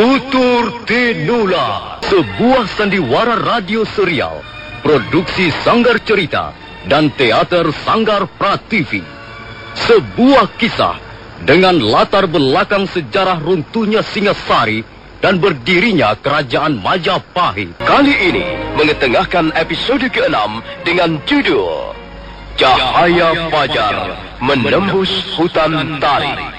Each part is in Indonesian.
Tutur Tinula, sebuah sandiwara radio serial, produksi Sanggar Cerita dan Teater Sanggar Prativi. Sebuah kisah dengan latar belakang sejarah runtuhnya Singasari dan berdirinya Kerajaan Majapahit. Kali ini mengetengahkan episode ke-6 dengan judul Cahaya Fajar Menembus Hutan Tarik.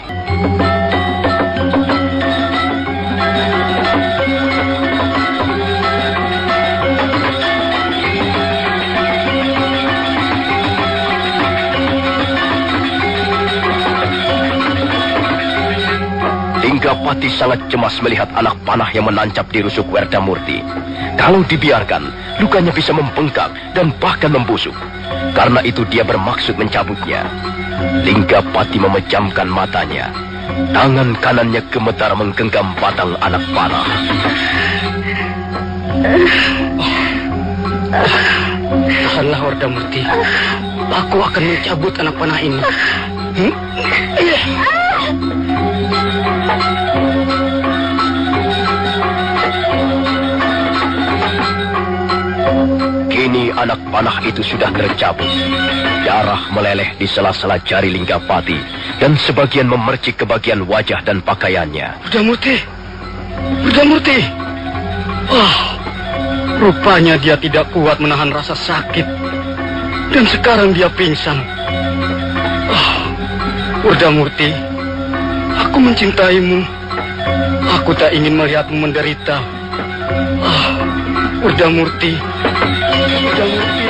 Linggapati sangat cemas melihat anak panah yang menancap di rusuk Werdamurti. Kalau dibiarkan, lukanya bisa membengkak dan bahkan membusuk. Karena itu dia bermaksud mencabutnya. Linggapati memejamkan matanya. Tangan kanannya gemetar menggenggam batang anak panah. Tahanlah Werdamurti. Aku akan mencabut anak panah ini. Kini anak panah itu sudah tercabut. Darah meleleh di sela-sela jari Linggapati dan sebagian memercik ke bagian wajah dan pakaiannya. Werdamurti! Werdamurti! Rupanya dia tidak kuat menahan rasa sakit. Dan sekarang dia pingsan. Werdamurti, aku mencintaimu. Aku tak ingin melihatmu menderita. Werdamurti. Werdamurti.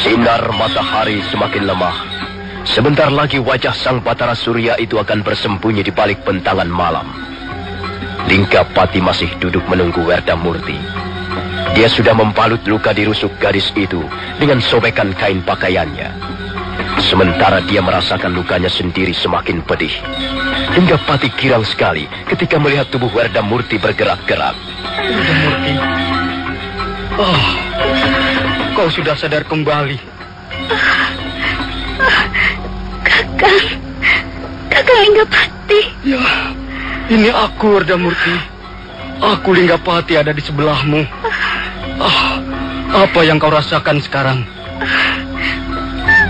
Sinar matahari semakin lemah. Sebentar lagi wajah sang Batara Surya itu akan bersembunyi di balik bentangan malam. Linggapati masih duduk menunggu Werdamurti. Dia sudah membalut luka di rusuk gadis itu dengan sobekan kain pakaiannya. Sementara dia merasakan lukanya sendiri semakin pedih. Linggapati girang sekali ketika melihat tubuh Werdamurti bergerak-gerak. Werdamurti. Kau sudah sadar kembali. Kakang Linggapati. Ya, ini aku Werdamurti. Aku Linggapati ada di sebelahmu. Apa yang kau rasakan sekarang?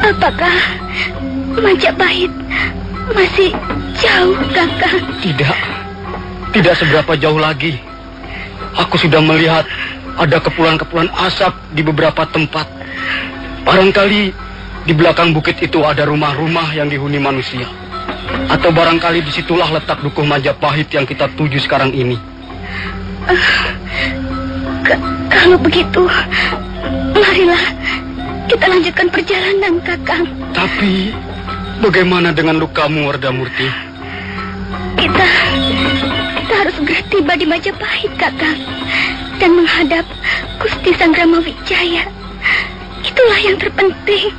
Apakah Majapahit masih jauh, Kakang? Tidak seberapa jauh lagi. Aku sudah melihat ada kepulan-kepulan asap di beberapa tempat. Barangkali di belakang bukit itu ada rumah-rumah yang dihuni manusia. Atau barangkali disitulah letak dukuh Majapahit yang kita tuju sekarang ini. Kalau begitu, marilah kita lanjutkan perjalanan, Kakang. Tapi bagaimana dengan lukamu, Werdamurti? Kita harus segera tiba di Majapahit, Kakang, dan menghadap Gusti Sangramawijaya. Itulah yang terpenting.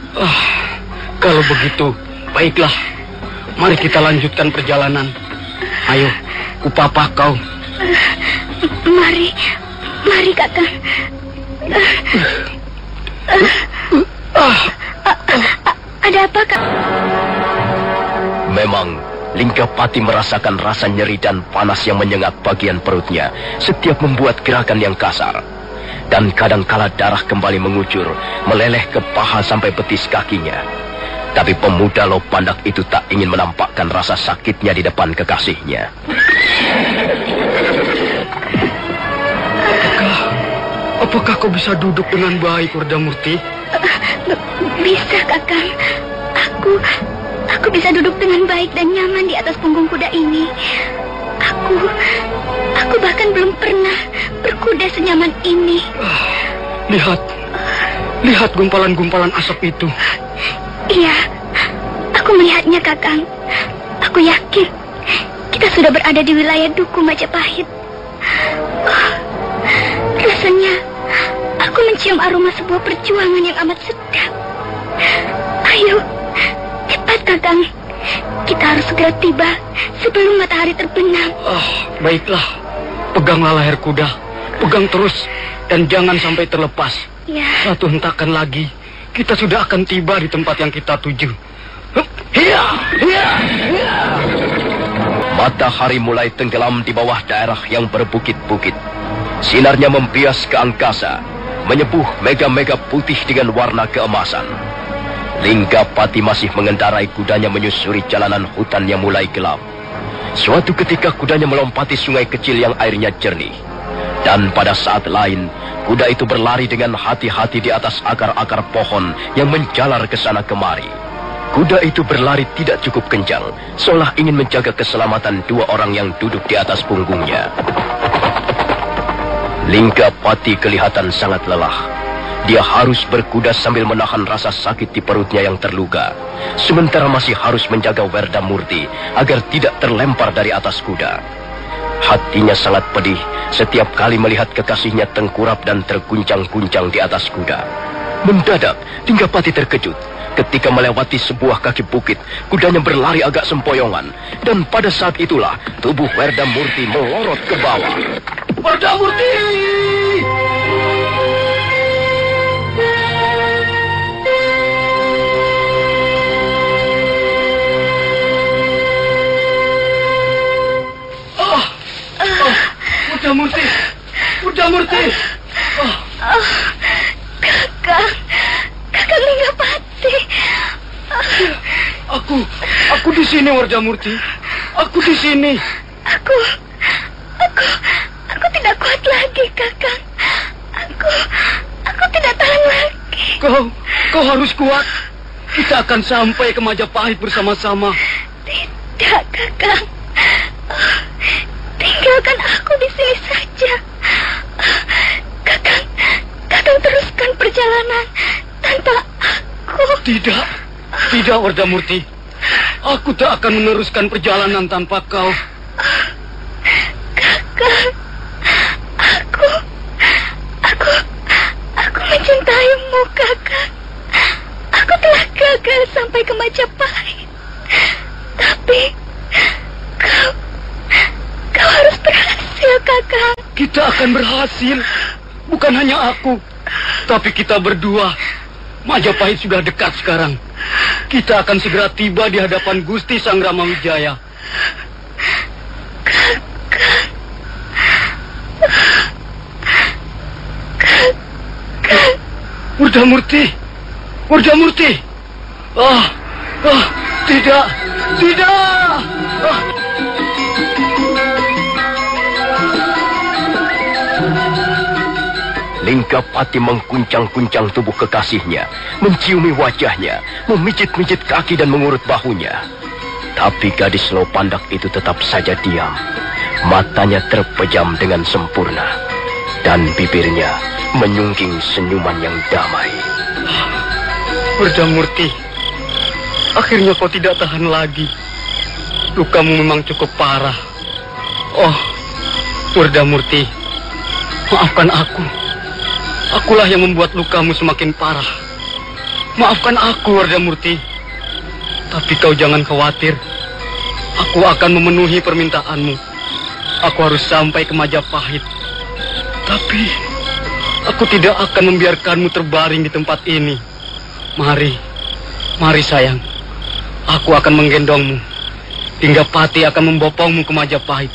Kalau begitu, baiklah. Mari kita lanjutkan perjalanan. Ayo, kupapah kau. Mari Kakang. Ada apa, Kak? Memang Linggapati merasakan rasa nyeri dan panas yang menyengat bagian perutnya setiap membuat gerakan yang kasar. Dan kadangkala darah kembali mengucur, meleleh ke paha sampai betis kakinya. Tapi pemuda Lopandak itu tak ingin menampakkan rasa sakitnya di depan kekasihnya. Apakah kau bisa duduk dengan baik, Werdamurti? Bisa, Kakang. Aku bisa duduk dengan baik dan nyaman di atas punggung kuda ini. Aku bahkan belum pernah berkuda senyaman ini. Lihat gumpalan-gumpalan asap itu. Iya, aku melihatnya, Kakang. Aku yakin kita sudah berada di wilayah Dukuh Majapahit. Rasanya aku mencium aroma sebuah perjuangan yang amat sedap. Ayo, cepat, Kakang. Kita harus segera tiba sebelum matahari terbenam. Baiklah. Peganglah leher kuda. Pegang terus dan jangan sampai terlepas. Ya. Satu hentakan lagi, kita sudah akan tiba di tempat yang kita tuju. Hiya! Hiya! Hiya! Matahari mulai tenggelam di bawah daerah yang berbukit-bukit. Sinarnya membias ke angkasa, menyepuh mega-mega putih dengan warna keemasan. Linggapati masih mengendarai kudanya menyusuri jalanan hutan yang mulai gelap. Suatu ketika kudanya melompati sungai kecil yang airnya jernih. Dan pada saat lain, kuda itu berlari dengan hati-hati di atas akar-akar pohon yang menjalar ke sana kemari. Kuda itu berlari tidak cukup kencang, seolah ingin menjaga keselamatan dua orang yang duduk di atas punggungnya. Linggapati kelihatan sangat lelah. Dia harus berkuda sambil menahan rasa sakit di perutnya yang terluka. Sementara masih harus menjaga Werdamurti agar tidak terlempar dari atas kuda. Hatinya sangat pedih setiap kali melihat kekasihnya tengkurap dan terguncang-guncang di atas kuda. Mendadak, Linggapati terkejut. Ketika melewati sebuah kaki bukit, kudanya berlari agak sempoyongan. Dan pada saat itulah, tubuh Werdamurti melorot ke bawah. Werdamurti! Werdamurti! Werdamurti! Kakang Linggapati. Aku di sini, Werdamurti. Aku di sini. Aku tidak kuat lagi, Kakang. Aku tidak tahan lagi. Kau harus kuat. Kita akan sampai ke Majapahit bersama-sama. Tidak, Kakang. Tinggalkan aku di sini saja. Kakang teruskan perjalanan tanpa aku. Tidak, Werdamurti. Aku tak akan meneruskan perjalanan tanpa kau. Kakang, aku mencintaimu, Kakang. Aku telah gagal sampai ke Majapahit. Tapi kau harus berhasil, Kakang. Kita akan berhasil. Bukan hanya aku, tapi kita berdua. Majapahit sudah dekat sekarang. Kita akan segera tiba di hadapan Gusti Sang Ramawijaya. Werdamurti! Werdamurti! Tidak! Tidak! Linggapati mengguncang-guncang tubuh kekasihnya, menciumi wajahnya, memijit-mijit kaki dan mengurut bahunya. Tapi gadis Lopandak itu tetap saja diam. Matanya terpejam dengan sempurna. Dan bibirnya menyungging senyuman yang damai. Werdamurti, akhirnya kau tidak tahan lagi. Lukamu memang cukup parah. Oh, Werdamurti, maafkan aku. Akulah yang membuat lukamu semakin parah. Maafkan aku, Werdamurti. Tapi kau jangan khawatir. Aku akan memenuhi permintaanmu. Aku harus sampai ke Majapahit. Tapi aku tidak akan membiarkanmu terbaring di tempat ini. Mari sayang. Aku akan menggendongmu. Linggapati akan membopongmu ke Majapahit.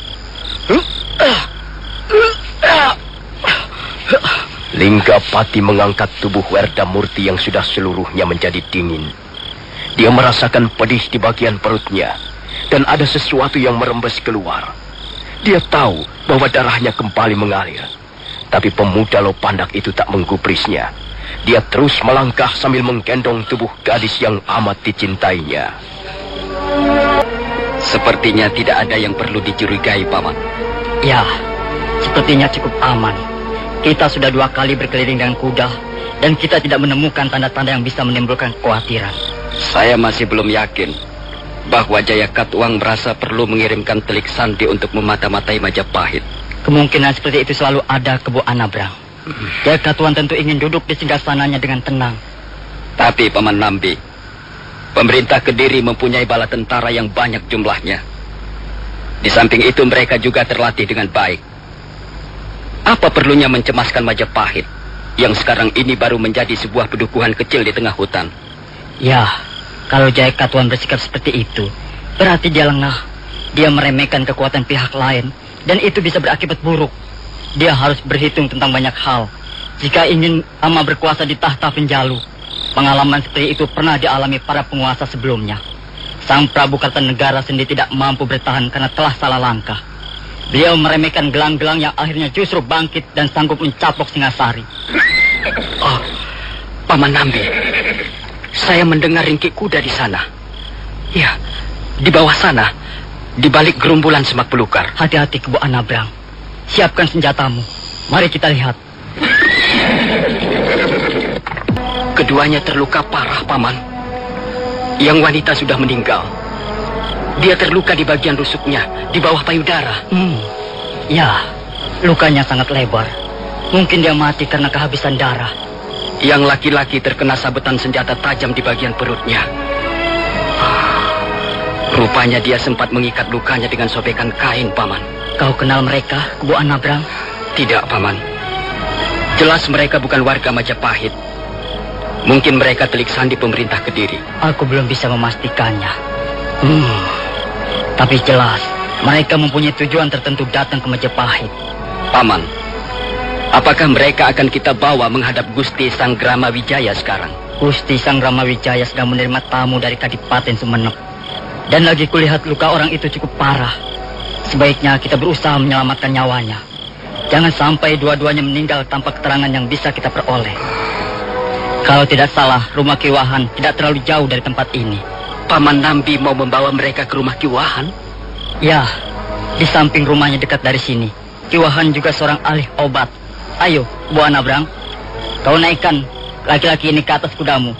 Linggapati mengangkat tubuh Werdamurti yang sudah seluruhnya menjadi dingin. Dia merasakan pedih di bagian perutnya, dan ada sesuatu yang merembes keluar. Dia tahu bahwa darahnya kembali mengalir. Tapi pemuda Lopandak itu tak menggubrisnya. Dia terus melangkah sambil menggendong tubuh gadis yang amat dicintainya. Sepertinya tidak ada yang perlu dicurigai, Paman. Ya, sepertinya cukup aman. Kita sudah 2 kali berkeliling dengan kuda, dan kita tidak menemukan tanda-tanda yang bisa menimbulkan kekhawatiran. Saya masih belum yakin bahwa Jaya Katuang merasa perlu mengirimkan telik sandi untuk memata-matai Majapahit. Kemungkinan seperti itu selalu ada ke Bu Anabrang. Jaya Katuang tentu ingin duduk di singgasananya dengan tenang. Tapi Paman Nambi, Pemerintah Kediri mempunyai bala tentara yang banyak jumlahnya. Di samping itu mereka juga terlatih dengan baik. Apa perlunya mencemaskan Majapahit yang sekarang ini baru menjadi sebuah pedukuhan kecil di tengah hutan? Ya, kalau Jaya Katuan bersikap seperti itu, berarti dia lengah. Dia meremehkan kekuatan pihak lain, dan itu bisa berakibat buruk. Dia harus berhitung tentang banyak hal jika ingin lama berkuasa di tahta Penjalu. Pengalaman seperti itu pernah dialami para penguasa sebelumnya. Sang Prabu Kartanegara sendiri tidak mampu bertahan karena telah salah langkah. Beliau meremehkan gelang-gelang yang akhirnya justru bangkit dan sanggup mencapok Singasari. Oh, Paman Nambi, saya mendengar ringkik kuda di sana. Ya, di bawah sana, di balik gerumbulan semak belukar. Hati-hati Kebo Anabrang. Siapkan senjatamu. Mari kita lihat. Keduanya terluka parah, Paman. Yang wanita sudah meninggal. Dia terluka di bagian rusuknya, di bawah payudara. Ya, lukanya sangat lebar. Mungkin dia mati karena kehabisan darah. Yang laki-laki terkena sabetan senjata tajam di bagian perutnya. Rupanya dia sempat mengikat lukanya dengan sobekan kain, Paman. Kau kenal mereka, Kebo Anabrang? Tidak, Paman. Jelas mereka bukan warga Majapahit. Mungkin mereka telik sandi pemerintah Kediri. Aku belum bisa memastikannya. Tapi jelas, mereka mempunyai tujuan tertentu datang ke Majapahit. Paman, apakah mereka akan kita bawa menghadap Gusti Sang Grama Wijaya sekarang? Gusti Sang Grama Wijaya sedang menerima tamu dari Kadipaten Sumenep. Dan lagi kulihat luka orang itu cukup parah. Sebaiknya kita berusaha menyelamatkan nyawanya. Jangan sampai dua-duanya meninggal tanpa keterangan yang bisa kita peroleh. Kalau tidak salah, rumah Kiwahan tidak terlalu jauh dari tempat ini. Paman Nambi mau membawa mereka ke rumah Kiwahan? Ya, di samping rumahnya dekat dari sini. Kiwahan juga seorang ahli obat. Ayo, Bu Anabrang, kau naikkan laki-laki ini ke atas kudamu.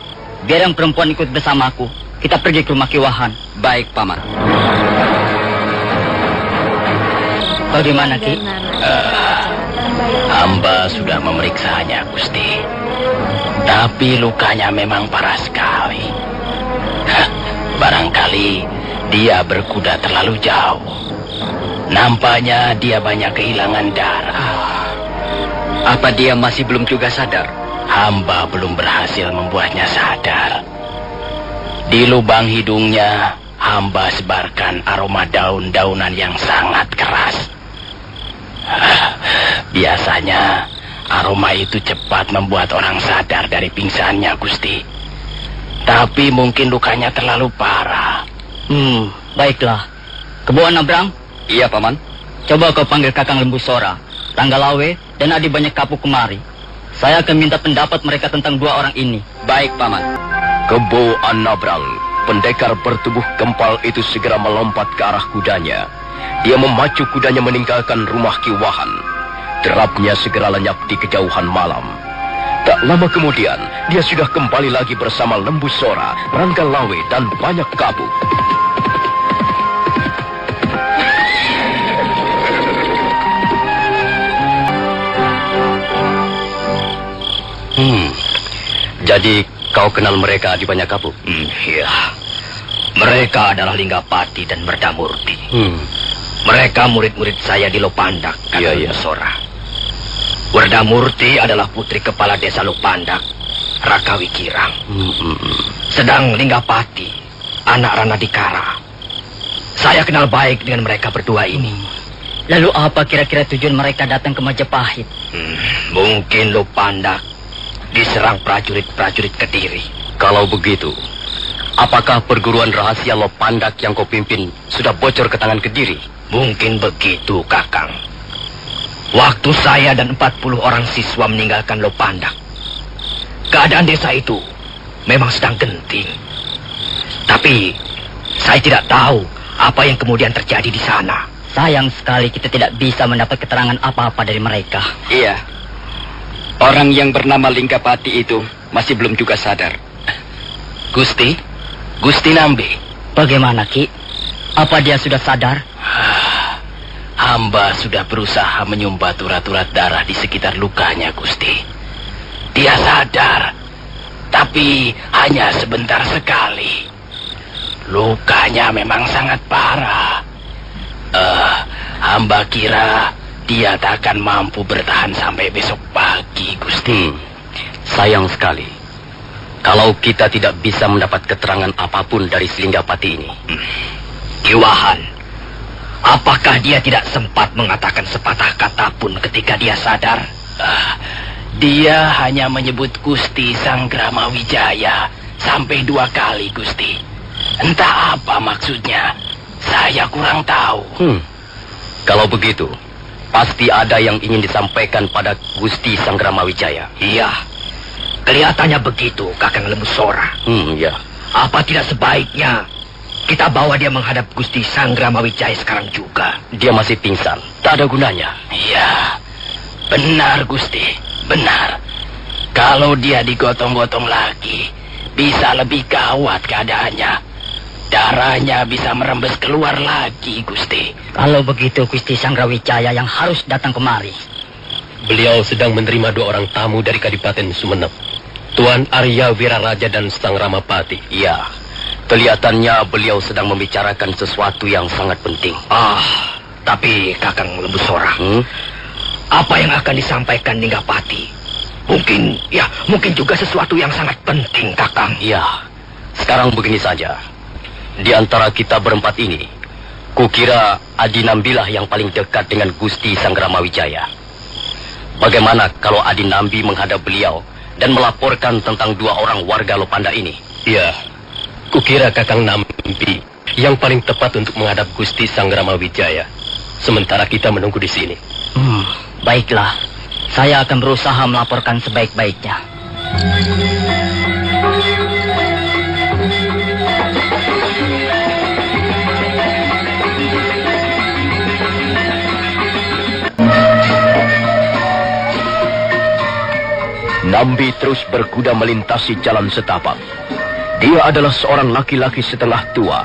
Biar yang perempuan ikut bersamaku. Kita pergi ke rumah Kiwahan. Baik, Paman. Kau di mana, Ki? Hamba sudah memeriksanya, Gusti. Tapi lukanya memang parah sekali. Barangkali dia berkuda terlalu jauh. Nampaknya dia banyak kehilangan darah. Apa dia masih belum juga sadar? Hamba belum berhasil membuatnya sadar. Di lubang hidungnya, hamba sebarkan aroma daun-daunan yang sangat keras. Biasanya aroma itu cepat membuat orang sadar dari pingsannya, Gusti. Tapi mungkin lukanya terlalu parah. Baiklah. Kebo Anabrang? Iya, Paman. Coba kau panggil Kakang Lembu Sora, Tanggalawe, dan Adi Banyak Kapuk kemari. Saya akan minta pendapat mereka tentang dua orang ini. Baik, Paman. Kebo Anabrang, pendekar bertubuh gempal itu segera melompat ke arah kudanya. Dia memacu kudanya meninggalkan rumah Kiwahan. Derapnya segera lenyap di kejauhan malam. Tak lama kemudian, dia sudah kembali lagi bersama Lembu Sora, Ranggalawe, dan Banyak Kapuk. Jadi kau kenal mereka di Banyak Kapuk? Iya. Mereka adalah Linggapati dan Merdamurti. Mereka murid-murid saya di Lopandak, Iya. Sora. Werdamurti adalah putri kepala desa Lopandak, Raka Wikirang. Sedang Linggapati, anak Rana Dikara. Saya kenal baik dengan mereka berdua ini. Lalu apa kira-kira tujuan mereka datang ke Majapahit? Mungkin Lopandak diserang prajurit-prajurit Kediri. Kalau begitu, apakah perguruan rahasia Lopandak yang kau pimpin sudah bocor ke tangan Kediri? Mungkin begitu, Kakang. Waktu saya dan 40 orang siswa meninggalkan Lopandak, keadaan desa itu memang sedang genting. Tapi saya tidak tahu apa yang kemudian terjadi di sana. Sayang sekali kita tidak bisa mendapat keterangan apa-apa dari mereka. Iya. Orang yang bernama Linggapati itu masih belum juga sadar. Gusti Nambi. Bagaimana, Ki? Apa dia sudah sadar? Hamba sudah berusaha menyumbat urat-urat darah di sekitar lukanya, Gusti. Dia sadar, tapi hanya sebentar sekali. Lukanya memang sangat parah. Hamba kira dia tak akan mampu bertahan sampai besok pagi, Gusti. Sayang sekali. Kalau kita tidak bisa mendapat keterangan apapun dari Selinggapati ini. Kiwahan, apakah dia tidak sempat mengatakan sepatah kata pun ketika dia sadar? Dia hanya menyebut Gusti Sanggramawijaya sampai 2 kali, Gusti. Entah apa maksudnya, saya kurang tahu. Kalau begitu, pasti ada yang ingin disampaikan pada Gusti Sanggramawijaya. Iya, kelihatannya begitu, Kakang Lembu Sora. Ya. Apa tidak sebaiknya kita bawa dia menghadap Gusti Sanggramawijaya sekarang juga? Dia masih pingsan, tak ada gunanya. Iya, benar, Gusti, benar. Kalau dia digotong-gotong lagi, bisa lebih gawat keadaannya. Darahnya bisa merembes keluar lagi, Gusti. Kalau begitu, Gusti Sanggrawijaya yang harus datang kemari. Beliau sedang menerima 2 orang tamu dari Kadipaten Sumenep. Tuan Arya Wiraraja dan Sang Ramapati. Iya, kelihatannya beliau sedang membicarakan sesuatu yang sangat penting. Tapi Kakang Lembu Sora, apa yang akan disampaikan Ninggapati? Mungkin juga sesuatu yang sangat penting, Kakang. Iya, sekarang begini saja. Di antara kita berempat ini, kukira Adi Nambilah yang paling dekat dengan Gusti Sanggramawijaya. Bagaimana kalau Adi Nambi menghadap beliau dan melaporkan tentang 2 orang warga Lopanda ini? Iya, kukira Kakang Nambi yang paling tepat untuk menghadap Gusti Sanggramawijaya. Sementara kita menunggu di sini. Baiklah, saya akan berusaha melaporkan sebaik-baiknya. Nambi terus berkuda melintasi jalan setapak. Dia adalah seorang laki-laki setengah tua.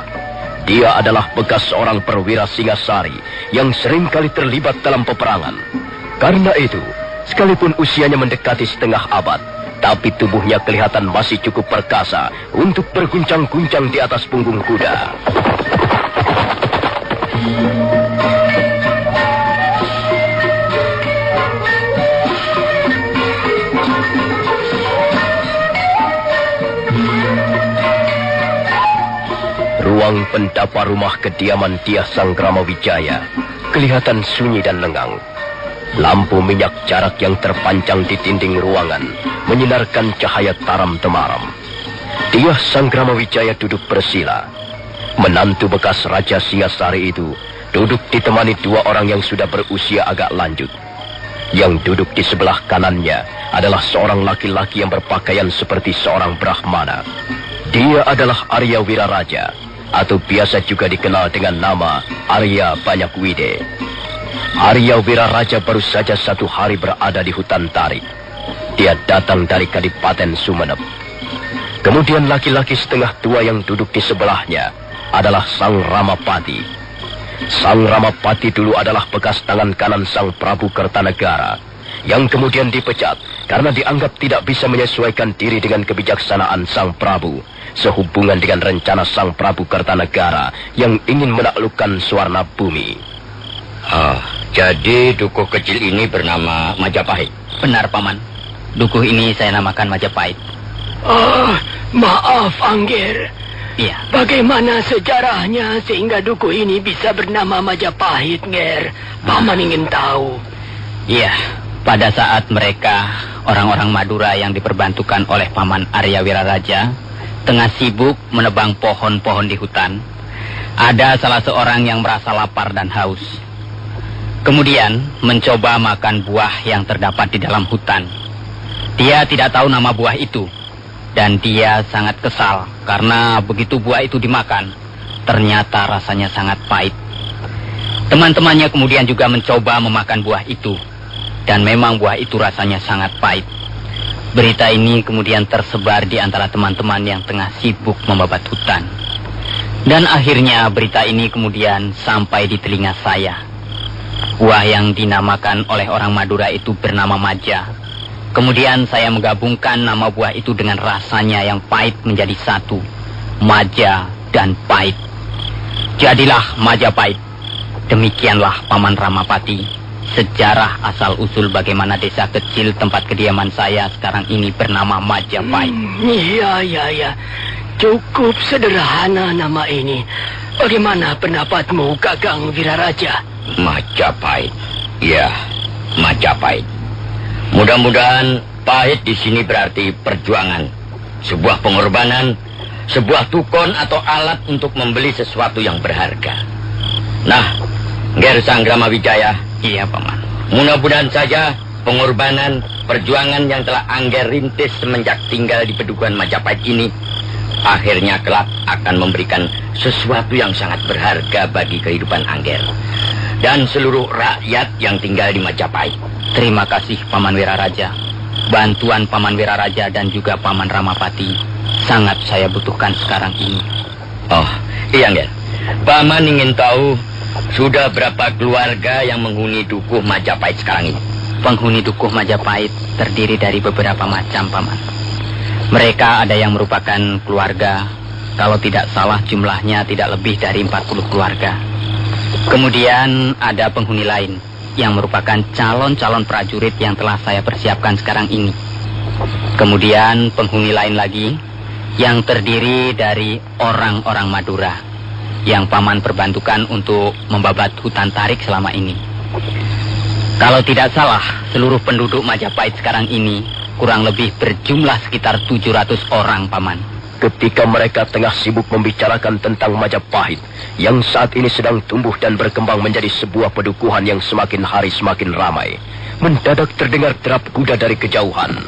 Dia adalah bekas seorang perwira Singasari yang seringkali terlibat dalam peperangan. Karena itu, sekalipun usianya mendekati setengah abad, tapi tubuhnya kelihatan masih cukup perkasa untuk berguncang-guncang di atas punggung kuda. Ruang pendapa rumah kediaman Dyah Sanggramawijaya kelihatan sunyi dan lengang. Lampu minyak jarak yang terpancang di dinding ruangan menyinarkan cahaya taram temaram. Dyah Sanggramawijaya duduk bersila. Menantu bekas Raja Singasari itu duduk ditemani 2 orang yang sudah berusia agak lanjut. Yang duduk di sebelah kanannya adalah seorang laki-laki yang berpakaian seperti seorang Brahmana. Dia adalah Arya Wiraraja, atau biasa juga dikenal dengan nama Arya Banyakwide. Arya Wiraraja baru saja 1 hari berada di hutan Tarik. Dia datang dari Kadipaten Sumenep. Kemudian laki-laki setengah tua yang duduk di sebelahnya adalah Sang Ramapati. Sang Ramapati dulu adalah bekas tangan kanan Sang Prabu Kertanegara, yang kemudian dipecat karena dianggap tidak bisa menyesuaikan diri dengan kebijaksanaan Sang Prabu sehubungan dengan rencana Sang Prabu Kertanegara yang ingin menaklukkan Suwarna Bumi. Jadi dukuh kecil ini bernama Majapahit? Benar, Paman. Dukuh ini saya namakan Majapahit. Maaf, Angger. Iya. Bagaimana sejarahnya sehingga dukuh ini bisa bernama Majapahit, Nger? Paman ingin tahu. Iya, pada saat mereka, orang-orang Madura yang diperbantukan oleh Paman Arya Wiraraja, tengah sibuk menebang pohon-pohon di hutan, ada salah seorang yang merasa lapar dan haus. Kemudian mencoba makan buah yang terdapat di dalam hutan. Dia tidak tahu nama buah itu, dan dia sangat kesal karena begitu buah itu dimakan, ternyata rasanya sangat pahit. Teman-temannya kemudian juga mencoba memakan buah itu, dan memang buah itu rasanya sangat pahit. Berita ini kemudian tersebar di antara teman-teman yang tengah sibuk membabat hutan. Dan akhirnya berita ini kemudian sampai di telinga saya. Buah yang dinamakan oleh orang Madura itu bernama maja. Kemudian saya menggabungkan nama buah itu dengan rasanya yang pahit menjadi satu. Maja dan pahit. Jadilah Majapahit. Demikianlah Paman Ramapati, sejarah asal-usul bagaimana desa kecil tempat kediaman saya sekarang ini bernama Majapahit. Iya. Cukup sederhana nama ini. Bagaimana pendapatmu, Kakang Wiraraja? Majapahit. Ya, Majapahit. Mudah-mudahan pahit di sini berarti perjuangan, sebuah pengorbanan, sebuah tukon atau alat untuk membeli sesuatu yang berharga. Nah, Nger Sanggrama Wijaya. Iya, Paman. Mudah-mudahan saja pengorbanan, perjuangan yang telah Angger rintis semenjak tinggal di Pedukuhan Majapahit ini akhirnya kelak akan memberikan sesuatu yang sangat berharga bagi kehidupan Angger dan seluruh rakyat yang tinggal di Majapahit. Terima kasih, Paman Wiraraja. Bantuan Paman Wiraraja dan juga Paman Ramapati sangat saya butuhkan sekarang ini. Oh, iya, Angger. Paman ingin tahu sudah berapa keluarga yang menghuni dukuh Majapahit sekarang ini? Penghuni dukuh Majapahit terdiri dari beberapa macam, Paman. Mereka ada yang merupakan keluarga, kalau tidak salah jumlahnya tidak lebih dari 40 keluarga. Kemudian ada penghuni lain yang merupakan calon-calon prajurit yang telah saya persiapkan sekarang ini. Kemudian penghuni lain lagi yang terdiri dari orang-orang Madura yang Paman perbantukan untuk membabat hutan tarik selama ini. Kalau tidak salah, seluruh penduduk Majapahit sekarang ini kurang lebih berjumlah sekitar 700 orang, Paman. Ketika mereka tengah sibuk membicarakan tentang Majapahit yang saat ini sedang tumbuh dan berkembang menjadi sebuah pedukuhan yang semakin hari semakin ramai, mendadak terdengar derap kuda dari kejauhan.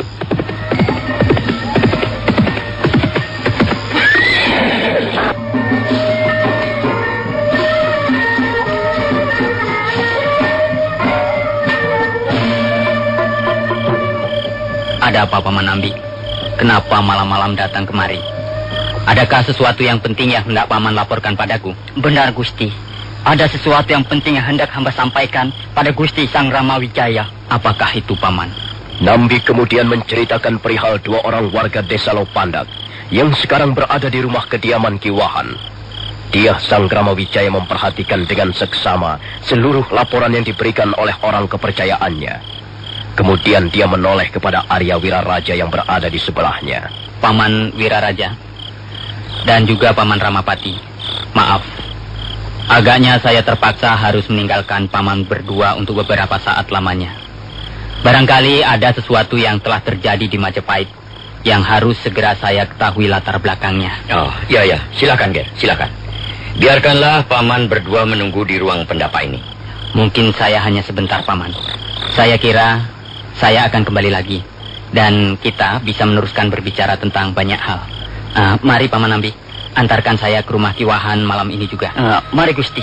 Ada apa, Paman Ambi? Kenapa malam-malam datang kemari? Adakah sesuatu yang penting yang hendak Paman laporkan padaku? Benar, Gusti. Ada sesuatu yang penting yang hendak hamba sampaikan pada Gusti Sang Rama Wijaya. Apakah itu, Paman? Nambi kemudian menceritakan perihal 2 orang warga desa Lopandak yang sekarang berada di rumah kediaman Ki Wahan. Dia, Sang Rama Wijaya, memperhatikan dengan seksama seluruh laporan yang diberikan oleh orang kepercayaannya. Kemudian dia menoleh kepada Arya Wiraraja yang berada di sebelahnya. Paman Wiraraja dan juga Paman Ramapati, maaf. Agaknya saya terpaksa harus meninggalkan Paman berdua untuk beberapa saat lamanya. Barangkali ada sesuatu yang telah terjadi di Majapahit yang harus segera saya ketahui latar belakangnya. Oh, iya. Silakan, Ger. Silakan. Biarkanlah Paman berdua menunggu di ruang pendapa ini. Mungkin saya hanya sebentar, Paman. Saya kira saya akan kembali lagi dan kita bisa meneruskan berbicara tentang banyak hal. Mari, Paman Ambi, antarkan saya ke rumah Ki Wahan malam ini juga. Mari, Gusti.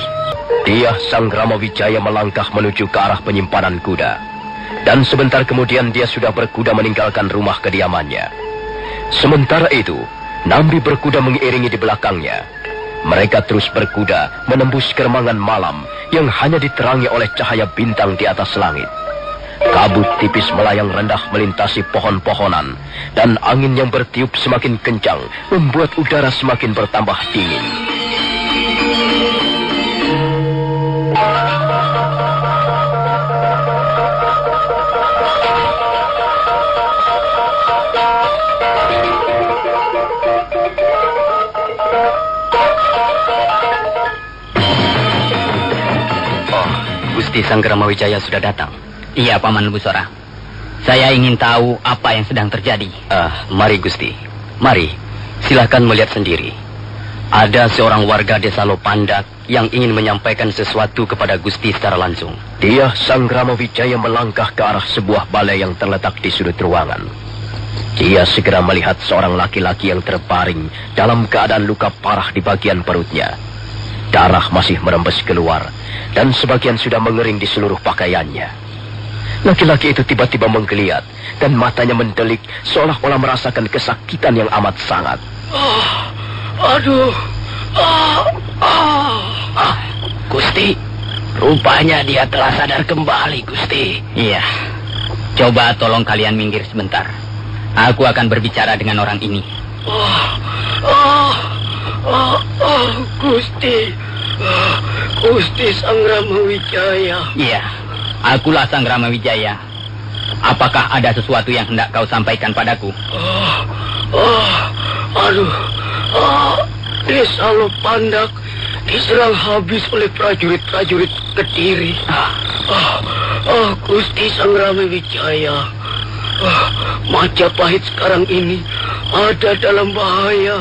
Dia, Sang Rama Wijaya, melangkah menuju ke arah penyimpanan kuda. Dan sebentar kemudian dia sudah berkuda meninggalkan rumah kediamannya. Sementara itu, Nambi berkuda mengiringi di belakangnya. Mereka terus berkuda menembus keremangan malam yang hanya diterangi oleh cahaya bintang di atas langit. Kabut tipis melayang rendah melintasi pohon-pohonan, dan angin yang bertiup semakin kencang membuat udara semakin bertambah dingin. Gusti Sang Rama Wijaya sudah datang. Iya, Paman Busora. Saya ingin tahu apa yang sedang terjadi. Mari, Gusti. Mari, silakan melihat sendiri. Ada seorang warga desa Lopandak yang ingin menyampaikan sesuatu kepada Gusti secara langsung. Dia, Sang Rama Wijaya, melangkah ke arah sebuah balai yang terletak di sudut ruangan. Dia segera melihat seorang laki-laki yang terbaring dalam keadaan luka parah di bagian perutnya. Darah masih merembes keluar, dan sebagian sudah mengering di seluruh pakaiannya. Laki-laki itu tiba-tiba menggeliat, dan matanya mendelik seolah-olah merasakan kesakitan yang amat sangat. Gusti, rupanya dia telah sadar kembali, Gusti. Iya. Coba tolong kalian minggir sebentar. Aku akan berbicara dengan orang ini. Gusti. Gusti Sang Ramawijaya. Iya, akulah Sang Ramawijaya. Apakah ada sesuatu yang hendak kau sampaikan padaku? Desa Lopandak diserang habis oleh prajurit-prajurit Kediri. Gusti Sang Ramawijaya, Majapahit sekarang ini ada dalam bahaya.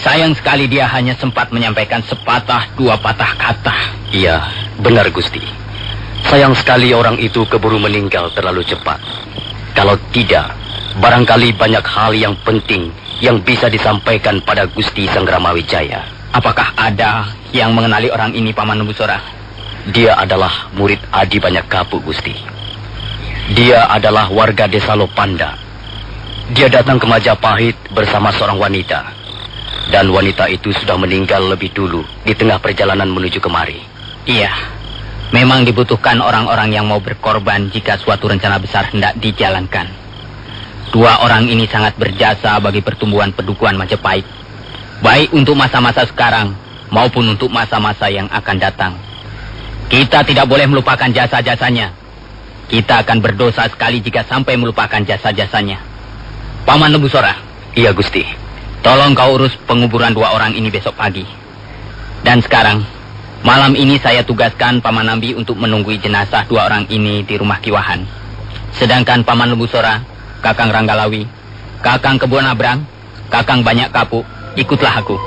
Sayang sekali dia hanya sempat menyampaikan sepatah dua patah kata. Iya, benar Gusti. Sayang sekali orang itu keburu meninggal terlalu cepat. Kalau tidak, barangkali banyak hal yang penting yang bisa disampaikan pada Gusti Sang Ramawijaya. Apakah ada yang mengenali orang ini, Paman Lembusora? Dia adalah murid Adi Banyak Kapuk, Gusti. Dia adalah warga desa Lopanda. Dia datang ke Majapahit bersama seorang wanita. Dan wanita itu sudah meninggal lebih dulu di tengah perjalanan menuju kemari. Iya, memang dibutuhkan orang-orang yang mau berkorban jika suatu rencana besar hendak dijalankan. Dua orang ini sangat berjasa bagi pertumbuhan pedukuhan Majapahit. Baik untuk masa-masa sekarang maupun untuk masa-masa yang akan datang. Kita tidak boleh melupakan jasa-jasanya. Kita akan berdosa sekali jika sampai melupakan jasa-jasanya. Paman Lembusora. Iya, Gusti. Tolong kau urus penguburan dua orang ini besok pagi. Dan sekarang, malam ini saya tugaskan Paman Nambi untuk menunggui jenazah dua orang ini di rumah Kiwahan. Sedangkan Paman Lembusora, Kakang Ranggalawi, Kakang Kebun Abrang, Kakang Banyak Kapuk, ikutlah aku.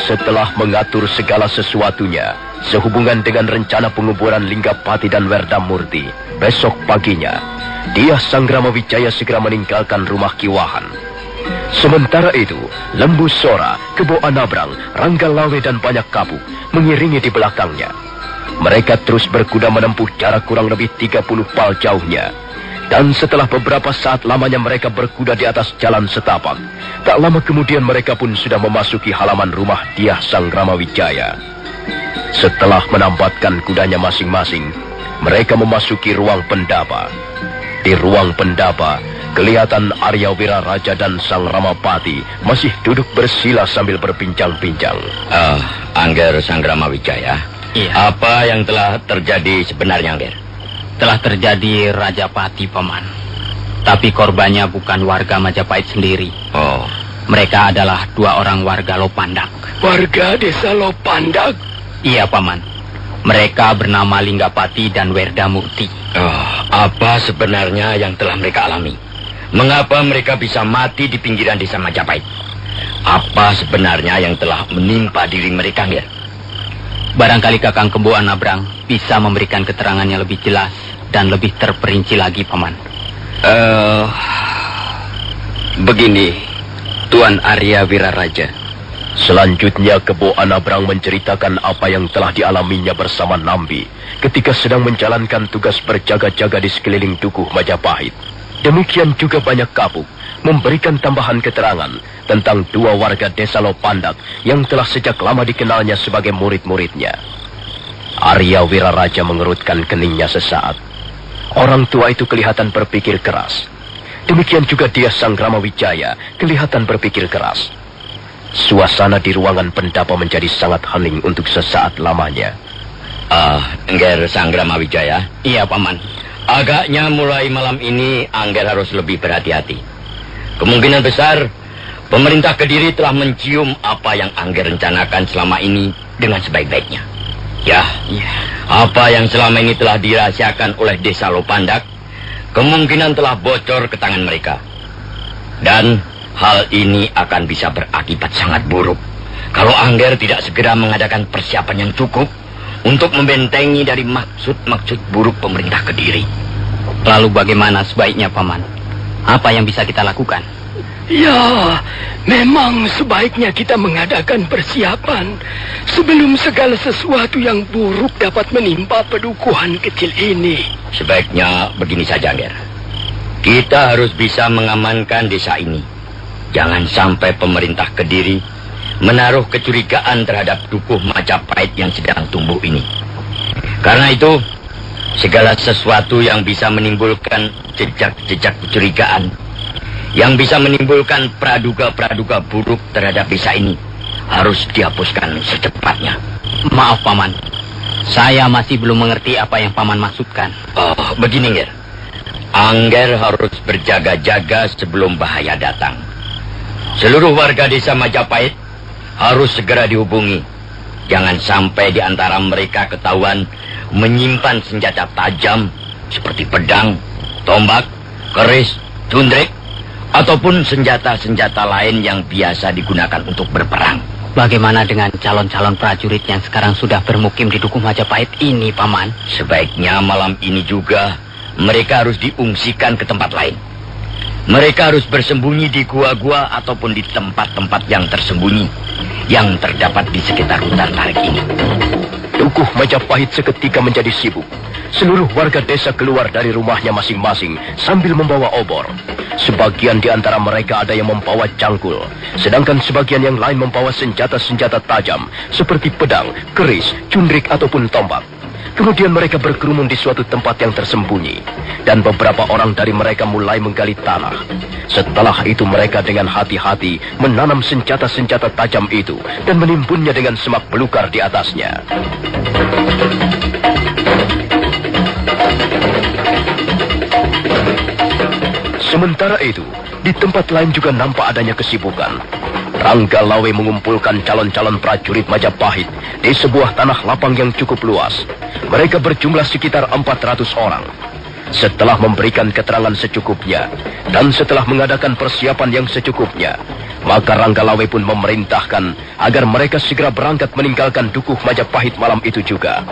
Setelah mengatur segala sesuatunya sehubungan dengan rencana penguburan Linggapati dan Werdamurti, besok paginya dia Sang Ramawijaya segera meninggalkan rumah Kiwahan. Sementara itu, Lembusora, Kebo Anabrang, Ranggalawe dan Banyak Kapuk mengiringi di belakangnya. Mereka terus berkuda menempuh jarak kurang lebih 30 pal jauhnya. Dan setelah beberapa saat lamanya mereka berkuda di atas jalan setapak, tak lama kemudian mereka pun sudah memasuki halaman rumah Dyah Sang Ramawijaya. Setelah menambatkan kudanya masing-masing, mereka memasuki ruang pendapa. Di ruang pendapa, kelihatan Arya Wiraraja dan Sang Ramapati masih duduk bersila sambil berbincang-bincang. Angger Sang Ramawijaya, iya. Apa yang telah terjadi sebenarnya, Angger? Telah terjadi Rajapati, Paman. Tapi korbannya bukan warga Majapahit sendiri. Oh. Mereka adalah dua orang warga Lopandak. Warga desa Lopandak? Iya, Paman. Mereka bernama Linggapati dan Werdamurti. Apa sebenarnya yang telah mereka alami? Mengapa mereka bisa mati di pinggiran desa Majapahit? Apa sebenarnya yang telah menimpa diri mereka, Nger? Barangkali Kakang Kembo Anabrang bisa memberikan keterangannya lebih jelas dan lebih terperinci lagi, Paman. Begini, Tuan Arya Wiraraja. Selanjutnya Kebo Anabrang menceritakan apa yang telah dialaminya bersama Nambi ketika sedang menjalankan tugas berjaga-jaga di sekeliling dukuh Majapahit. Demikian juga Banyak Kapuk memberikan tambahan keterangan tentang dua warga desa Lopandak yang telah sejak lama dikenalnya sebagai murid-muridnya. Arya Wiraraja mengerutkan keningnya sesaat. Orang tua itu kelihatan berpikir keras. Demikian juga dia Sang Ramawijaya kelihatan berpikir keras. Suasana di ruangan pendapa menjadi sangat hening untuk sesaat lamanya. Angger Sang Ramawijaya? Iya, Paman. Agaknya mulai malam ini Angger harus lebih berhati-hati. Kemungkinan besar pemerintah Kediri telah mencium apa yang Angger rencanakan selama ini dengan sebaik-baiknya. Ya, apa yang selama ini telah dirahasiakan oleh desa Lopandak kemungkinan telah bocor ke tangan mereka. Dan hal ini akan bisa berakibat sangat buruk kalau Angger tidak segera mengadakan persiapan yang cukup untuk membentengi dari maksud-maksud buruk pemerintah Kediri. Lalu bagaimana sebaiknya, Paman? Apa yang bisa kita lakukan? Ya, memang sebaiknya kita mengadakan persiapan sebelum segala sesuatu yang buruk dapat menimpa pedukuhan kecil ini. Sebaiknya begini saja, Nger. Kita harus bisa mengamankan desa ini. Jangan sampai pemerintah Kediri menaruh kecurigaan terhadap Dukuh Majapahit yang sedang tumbuh ini. Karena itu, segala sesuatu yang bisa menimbulkan jejak-jejak kecurigaan, yang bisa menimbulkan praduga-praduga buruk terhadap desa ini, harus dihapuskan secepatnya. Maaf, Paman. Saya masih belum mengerti apa yang Paman maksudkan. Oh, begini, Nger. Angger harus berjaga-jaga sebelum bahaya datang. Seluruh warga desa Majapahit harus segera dihubungi. Jangan sampai di antara mereka ketahuan menyimpan senjata tajam seperti pedang, tombak, keris, cundrik, ataupun senjata-senjata lain yang biasa digunakan untuk berperang. Bagaimana dengan calon-calon prajurit yang sekarang sudah bermukim di Dukuh Majapahit ini, Paman? Sebaiknya malam ini juga mereka harus diungsikan ke tempat lain. Mereka harus bersembunyi di gua-gua ataupun di tempat-tempat yang tersembunyi yang terdapat di sekitar hutan tarik ini. Dukuh Majapahit seketika menjadi sibuk. Seluruh warga desa keluar dari rumahnya masing-masing sambil membawa obor. Sebagian di antara mereka ada yang membawa cangkul, sedangkan sebagian yang lain membawa senjata-senjata tajam seperti pedang, keris, cundrik ataupun tombak. Kemudian mereka berkerumun di suatu tempat yang tersembunyi, dan beberapa orang dari mereka mulai menggali tanah. Setelah itu mereka dengan hati-hati menanam senjata-senjata tajam itu dan menimbunnya dengan semak belukar di atasnya. Sementara itu, di tempat lain juga nampak adanya kesibukan. Rangga Lawe mengumpulkan calon-calon prajurit Majapahit di sebuah tanah lapang yang cukup luas. Mereka berjumlah sekitar 400 orang. Setelah memberikan keterangan secukupnya, dan setelah mengadakan persiapan yang secukupnya, maka Rangga Lawe pun memerintahkan agar mereka segera berangkat meninggalkan Dukuh Majapahit malam itu juga.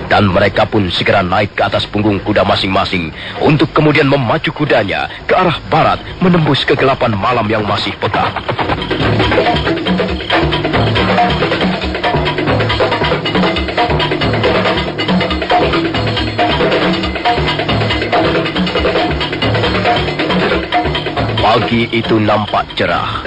Dan mereka pun segera naik ke atas punggung kuda masing-masing untuk kemudian memacu kudanya ke arah barat menembus kegelapan malam yang masih pekat. Pagi itu nampak cerah.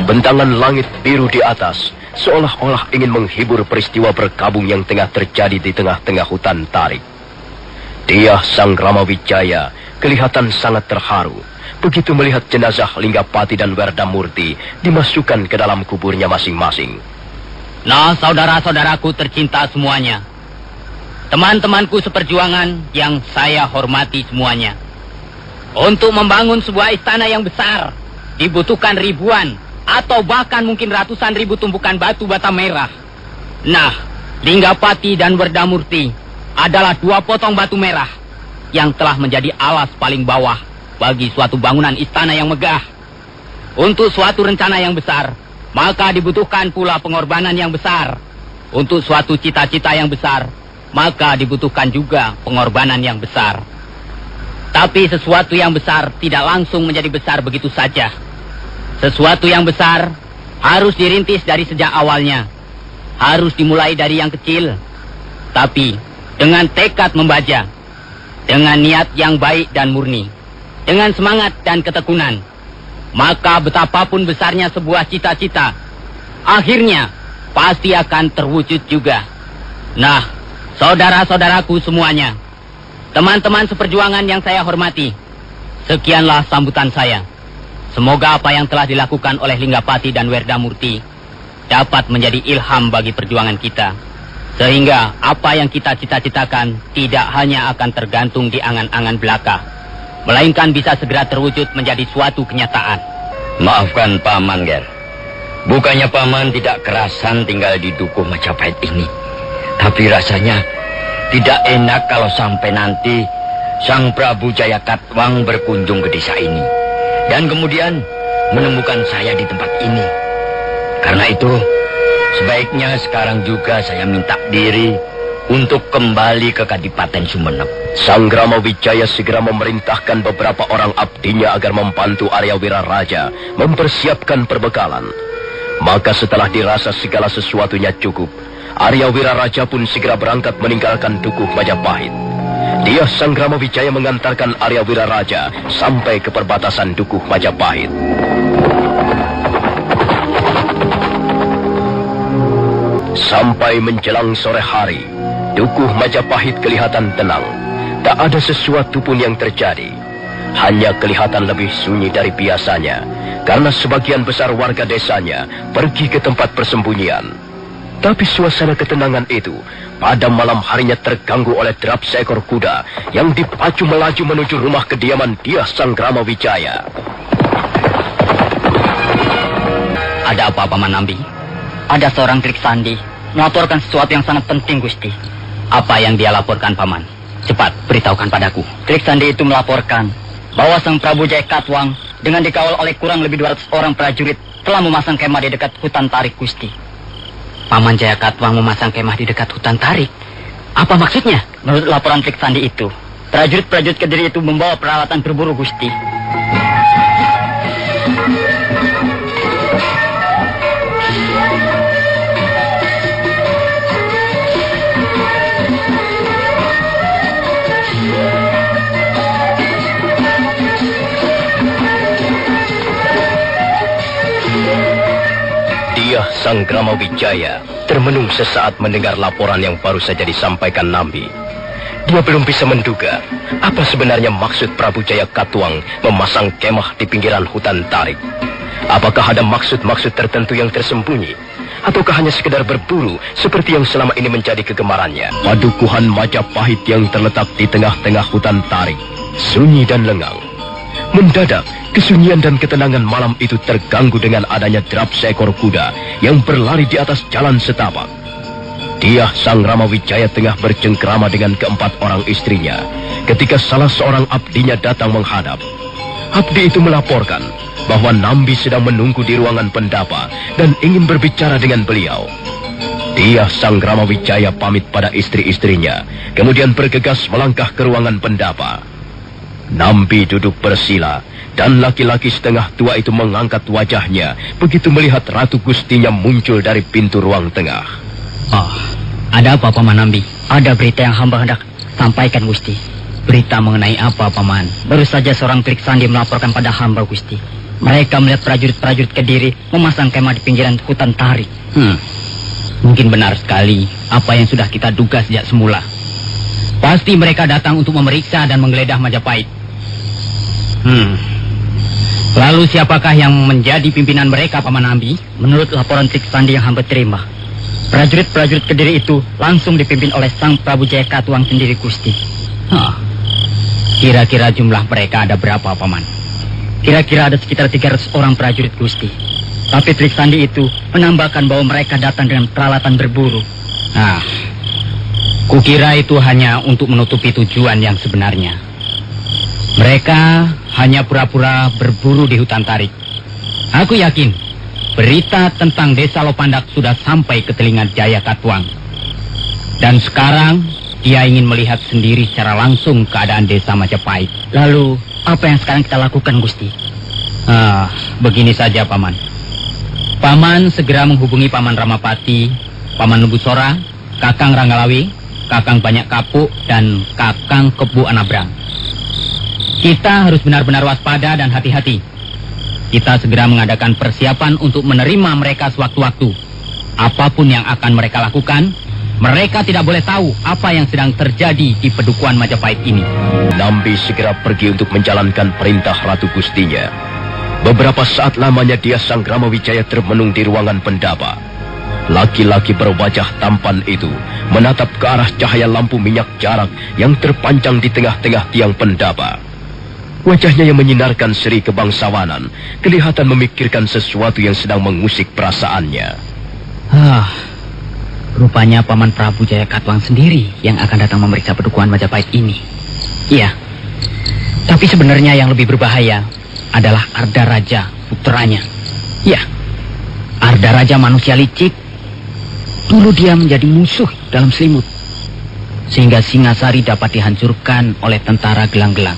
Bentangan langit biru di atas seolah-olah ingin menghibur peristiwa berkabung yang tengah terjadi di tengah-tengah hutan tarik. Dia, Sang Ramawijaya, kelihatan sangat terharu begitu melihat jenazah Linggapati dan Werdamurti dimasukkan ke dalam kuburnya masing-masing. Nah, saudara-saudaraku tercinta semuanya, teman-temanku seperjuangan yang saya hormati semuanya, untuk membangun sebuah istana yang besar dibutuhkan ribuan atau bahkan mungkin ratusan ribu tumpukan batu bata merah. Nah, Linggapati dan Werdamurti adalah 2 potong batu merah yang telah menjadi alas paling bawah bagi suatu bangunan istana yang megah. Untuk suatu rencana yang besar, maka dibutuhkan pula pengorbanan yang besar. Untuk suatu cita-cita yang besar, maka dibutuhkan juga pengorbanan yang besar. Tapi sesuatu yang besar tidak langsung menjadi besar begitu saja. Sesuatu yang besar harus dirintis dari sejak awalnya. Harus dimulai dari yang kecil, tapi dengan tekad membaja, dengan niat yang baik dan murni, dengan semangat dan ketekunan. Maka betapapun besarnya sebuah cita-cita, akhirnya pasti akan terwujud juga. Nah, saudara-saudaraku semuanya, teman-teman seperjuangan yang saya hormati, sekianlah sambutan saya. Semoga apa yang telah dilakukan oleh Linggapati dan Werdamurti dapat menjadi ilham bagi perjuangan kita. Sehingga apa yang kita cita-citakan tidak hanya akan tergantung di angan-angan belaka, melainkan bisa segera terwujud menjadi suatu kenyataan. Maafkan Paman, Ger. Bukannya Paman tidak kerasan tinggal di Dukuh Majapahit ini, tapi rasanya tidak enak kalau sampai nanti Sang Prabu Jayakatwang berkunjung ke desa ini dan kemudian menemukan saya di tempat ini. Karena itu, sebaiknya sekarang juga saya minta diri untuk kembali ke Kadipaten Sumenep. Sang Rama Wijaya segera memerintahkan beberapa orang abdinya agar membantu Arya Wiraraja mempersiapkan perbekalan. Maka setelah dirasa segala sesuatunya cukup, Arya Wiraraja pun segera berangkat meninggalkan Dukuh Majapahit. Dia Sang Rama Wijaya mengantarkan Arya Wiraraja sampai ke perbatasan Dukuh Majapahit. Sampai menjelang sore hari, Dukuh Majapahit kelihatan tenang. Tak ada sesuatu pun yang terjadi. Hanya kelihatan lebih sunyi dari biasanya, karena sebagian besar warga desanya pergi ke tempat persembunyian. Tapi suasana ketenangan itu pada malam harinya terganggu oleh derap seekor kuda yang dipacu melaju menuju rumah kediaman Dia Sang Rama Wijaya. Ada apa, Paman Nambi? Ada seorang Klik Sandi melaporkan sesuatu yang sangat penting, Gusti. Apa yang dia laporkan, Paman? Cepat, beritahukan padaku. Klik Sandi itu melaporkan bahwa Sang Prabu Jaya Katwang dengan dikawal oleh kurang lebih 200 orang prajurit telah memasang kemah di dekat hutan tarik, Gusti. Paman Jaya Katwang memasang kemah di dekat hutan tarik? Apa maksudnya? Menurut laporan Klik Sandi itu, prajurit-prajurit Kediri itu membawa peralatan berburu, Gusti. Dia Sang Rama Wijaya termenung sesaat mendengar laporan yang baru saja disampaikan Nambi. Dia belum bisa menduga apa sebenarnya maksud Prabu Jaya Katwang memasang kemah di pinggiran hutan tarik. Apakah ada maksud-maksud tertentu yang tersembunyi? Ataukah hanya sekedar berburu seperti yang selama ini menjadi kegemarannya? Padukuhan Majapahit yang terletak di tengah-tengah hutan tarik, sunyi dan lengang. Mendadak, kesunyian dan ketenangan malam itu terganggu dengan adanya derap seekor kuda yang berlari di atas jalan setapak. Dia Sang Rama Wijaya tengah bercengkrama dengan keempat orang istrinya ketika salah seorang abdinya datang menghadap. Abdi itu melaporkan bahwa Nambi sedang menunggu di ruangan pendapa dan ingin berbicara dengan beliau. Dia Sang Rama Wijaya pamit pada istri-istrinya, kemudian bergegas melangkah ke ruangan pendapa. Nambi duduk bersila, dan laki-laki setengah tua itu mengangkat wajahnya begitu melihat Ratu Gustinya muncul dari pintu ruang tengah. Oh, ada apa, Paman Nambi? Ada berita yang hamba hendak sampaikan, Gusti. Berita mengenai apa, Paman? Baru saja seorang Klik Sandi melaporkan pada hamba, Gusti. Mereka melihat prajurit-prajurit Kediri memasang kemah di pinggiran hutan tarik. Mungkin benar sekali apa yang sudah kita duga sejak semula. Pasti mereka datang untuk memeriksa dan menggeledah Majapahit. Lalu siapakah yang menjadi pimpinan mereka, Paman Nambi? Menurut laporan Klik Sandi yang hamba terima, prajurit-prajurit Kediri itu langsung dipimpin oleh Sang Prabu Jaya Katwang sendiri, Gusti. Kira-kira jumlah mereka ada berapa, Paman? Kira-kira ada sekitar 300 orang prajurit, Gusti. Tapi Klik Sandi itu menambahkan bahwa mereka datang dengan peralatan berburu. Kukira itu hanya untuk menutupi tujuan yang sebenarnya. Mereka hanya pura-pura berburu di hutan tarik. Aku yakin berita tentang desa Lopandak sudah sampai ke telinga Jaya Katwang. Dan sekarang ia ingin melihat sendiri secara langsung keadaan desa Majapahit. Lalu, apa yang sekarang kita lakukan, Gusti? Begini saja, Paman. Paman segera menghubungi Paman Ramapati, Paman Nubusora, Kakang Ranggalawi, Kakang Banyak Kapuk, dan Kakang Kebu Anabrang. Kita harus benar-benar waspada dan hati-hati. Kita segera mengadakan persiapan untuk menerima mereka sewaktu-waktu. Apapun yang akan mereka lakukan, mereka tidak boleh tahu apa yang sedang terjadi di Padukuhan Majapahit ini. Nambi segera pergi untuk menjalankan perintah Ratu Gustinya. Beberapa saat lamanya dia Sang Rama Wijaya termenung di ruangan pendapa. Laki-laki berwajah tampan itu menatap ke arah cahaya lampu minyak jarak yang terpanjang di tengah-tengah tiang pendapa. Wajahnya yang menyinarkan seri kebangsawanan kelihatan memikirkan sesuatu yang sedang mengusik perasaannya. Rupanya Paman Prabu Jaya Katwang sendiri yang akan datang memeriksa Padukuhan Majapahit ini. Iya, tapi sebenarnya yang lebih berbahaya adalah Arda Raja, puteranya. Ya, Arda Raja manusia licik. Dulu dia menjadi musuh dalam selimut. sehingga Singasari dapat dihancurkan oleh tentara gelang-gelang.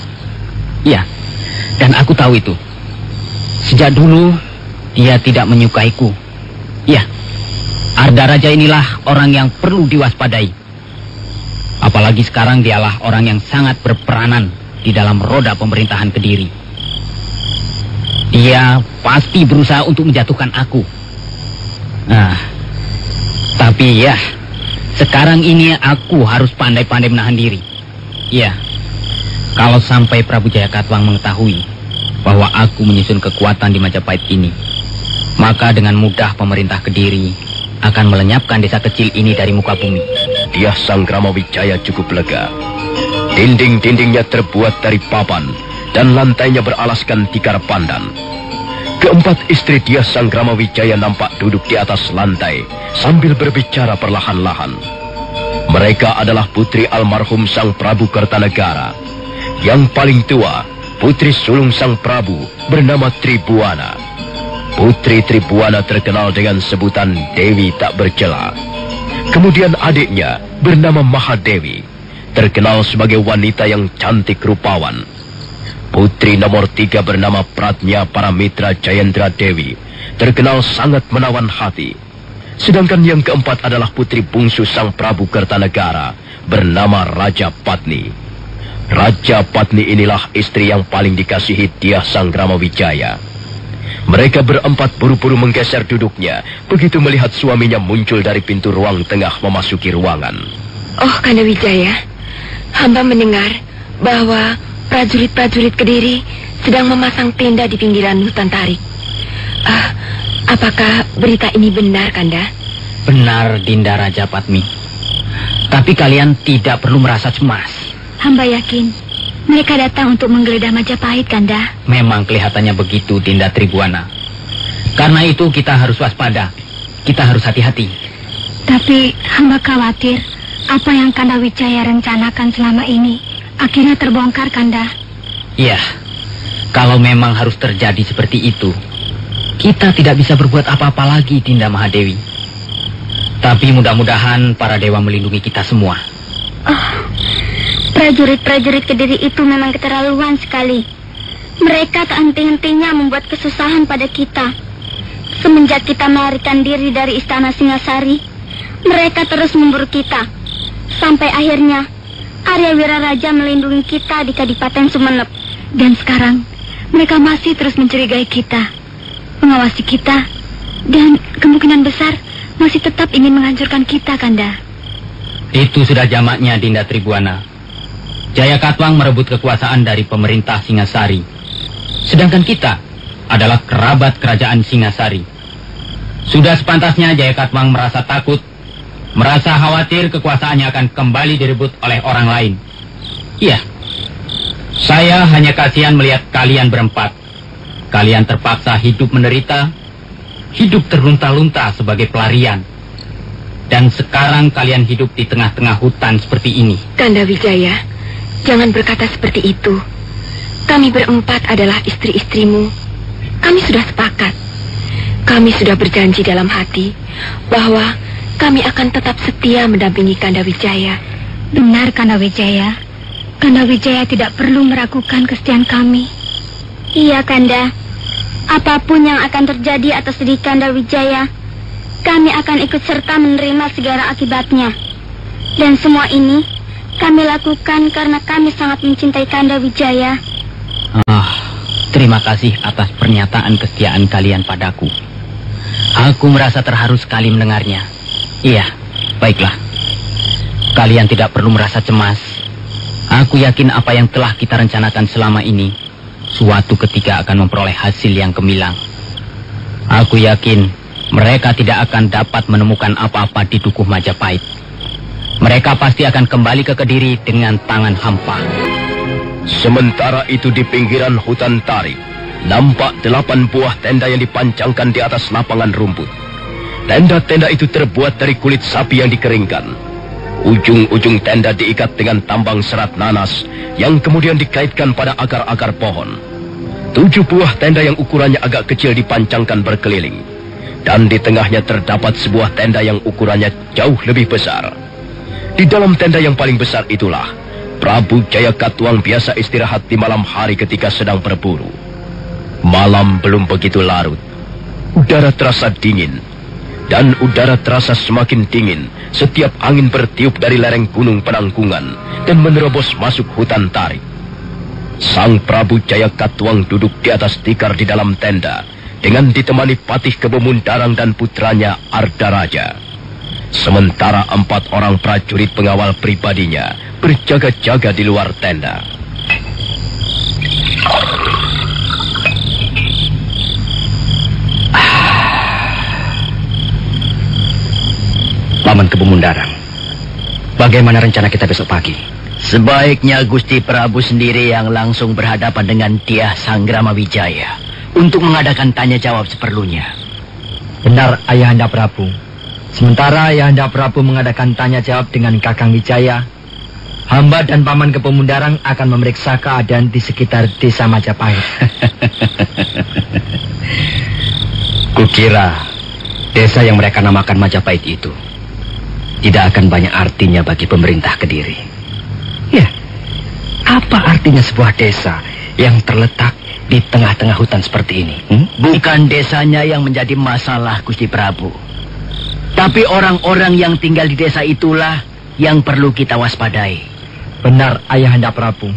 Ya, dan aku tahu itu. Sejak dulu, dia tidak menyukaiku. Ya, Ardaraja inilah orang yang perlu diwaspadai. Apalagi sekarang dialah orang yang sangat berperanan di dalam roda pemerintahan Kediri. Dia pasti berusaha untuk menjatuhkan aku. Nah, tapi ya, sekarang ini aku harus pandai-pandai menahan diri. Ya, kalau sampai Prabu Jayakatwang mengetahui bahwa aku menyusun kekuatan di Majapahit ini, maka dengan mudah pemerintah Kediri akan melenyapkan desa kecil ini dari muka bumi. Dia Sang Ramawijaya cukup lega. Dinding-dindingnya terbuat dari papan dan lantainya beralaskan tikar pandan. Keempat istri dia Sang Ramawijaya nampak duduk di atas lantai sambil berbicara perlahan-lahan. Mereka adalah putri almarhum Sang Prabu Kertanegara. Yang paling tua, putri sulung Sang Prabu bernama Tribuana. Putri Tribuana terkenal dengan sebutan Dewi tak bercela. Kemudian adiknya bernama Mahadewi, terkenal sebagai wanita yang cantik rupawan. Putri nomor 3 bernama Pratnya Paramitra Jayendra Dewi, terkenal sangat menawan hati. Sedangkan yang keempat adalah putri bungsu Sang Prabu Kertanegara, bernama Raja Patni. Raja Patni inilah istri yang paling dikasihi dia Sang Ramawijaya. Mereka berempat buru-buru menggeser duduknya begitu melihat suaminya muncul dari pintu ruang tengah memasuki ruangan. Oh, Kanda Wijaya, hamba mendengar bahwa prajurit-prajurit Kediri sedang memasang tenda di pinggiran hutan tarik. Apakah berita ini benar, Kanda? Benar, Dinda Raja Patmi. Tapi kalian tidak perlu merasa cemas. Hamba yakin mereka datang untuk menggeledah Majapahit, Kanda. Memang kelihatannya begitu, Dinda Tribuana. Karena itu kita harus waspada. Kita harus hati-hati. Tapi hamba khawatir apa yang Kanda Wijaya rencanakan selama ini akhirnya terbongkar, Kanda. Iya, kalau memang harus terjadi seperti itu, kita tidak bisa berbuat apa-apa lagi, Dinda Mahadewi. Tapi mudah-mudahan para dewa melindungi kita semua. Prajurit-prajurit Kediri itu memang keterlaluan sekali. Mereka tak henti-hentinya membuat kesusahan pada kita. Semenjak kita melarikan diri dari istana Singasari, mereka terus memburu kita. Sampai akhirnya Arya Wiraraja melindungi kita di Kadipaten Sumenep. Dan sekarang mereka masih terus mencurigai kita, mengawasi kita, dan kemungkinan besar masih tetap ingin menghancurkan kita, Kanda. Itu sudah jamaknya, Dinda Tribuana. Jayakatwang merebut kekuasaan dari pemerintah Singasari. Sedangkan kita adalah kerabat kerajaan Singasari. Sudah sepantasnya Jayakatwang merasa takut, merasa khawatir kekuasaannya akan kembali direbut oleh orang lain. Iya, saya hanya kasihan melihat kalian berempat. Kalian terpaksa hidup menderita, hidup terlunta-lunta sebagai pelarian. Dan sekarang kalian hidup di tengah-tengah hutan seperti ini. Kanda Wijaya, jangan berkata seperti itu. Kami berempat adalah istri-istrimu. Kami sudah sepakat. Kami sudah berjanji dalam hati bahwa kami akan tetap setia mendampingi Kanda Wijaya. Benar, Kanda Wijaya. Kanda Wijaya tidak perlu meragukan kesetiaan kami. Iya, Kanda. Apapun yang akan terjadi atas diri Kanda Wijaya, kami akan ikut serta menerima segala akibatnya. Dan semua ini kami lakukan karena kami sangat mencintai Kanda Wijaya. Terima kasih atas pernyataan kesetiaan kalian padaku. Aku merasa terharu sekali mendengarnya. Iya, baiklah. Kalian tidak perlu merasa cemas. Aku yakin apa yang telah kita rencanakan selama ini suatu ketika akan memperoleh hasil yang gemilang. Aku yakin mereka tidak akan dapat menemukan apa-apa di Dukuh Majapahit. Mereka pasti akan kembali ke Kediri dengan tangan hampa. Sementara itu di pinggiran hutan tarik, nampak 8 buah tenda yang dipancangkan di atas lapangan rumput. Tenda-tenda itu terbuat dari kulit sapi yang dikeringkan. Ujung-ujung tenda diikat dengan tambang serat nanas yang kemudian dikaitkan pada akar-akar pohon. 7 buah tenda yang ukurannya agak kecil dipancangkan berkeliling. Dan di tengahnya terdapat sebuah tenda yang ukurannya jauh lebih besar. Di dalam tenda yang paling besar itulah Prabu Jaya Katuang biasa istirahat di malam hari ketika sedang berburu. Malam belum begitu larut. Udara terasa dingin. Dan udara terasa semakin dingin setiap angin bertiup dari lereng gunung Penanggungan dan menerobos masuk hutan tarik. Sang Prabu Jaya Katuang duduk di atas tikar di dalam tenda dengan ditemani Patih Kebo Mundarang dan putranya Ardaraja. Sementara 4 orang prajurit pengawal pribadinya berjaga-jaga di luar tenda. Paman Kebo Mundarang, bagaimana rencana kita besok pagi? Sebaiknya Gusti Prabu sendiri yang langsung berhadapan dengan Dyah Sanggrama Wijaya untuk mengadakan tanya jawab seperlunya. Benar, Ayahanda Prabu. Sementara Ayahanda Prabu mengadakan tanya jawab dengan Kakang Wijaya, hamba dan Paman Kebo Mundarang akan memeriksa keadaan di sekitar desa Majapahit. Kukira desa yang mereka namakan Majapahit itu tidak akan banyak artinya bagi pemerintah Kediri. Ya, apa artinya sebuah desa yang terletak di tengah-tengah hutan seperti ini? Bukan desanya yang menjadi masalah, Gusti Prabu. Tapi orang-orang yang tinggal di desa itulah yang perlu kita waspadai. Benar, Ayahanda Prabu.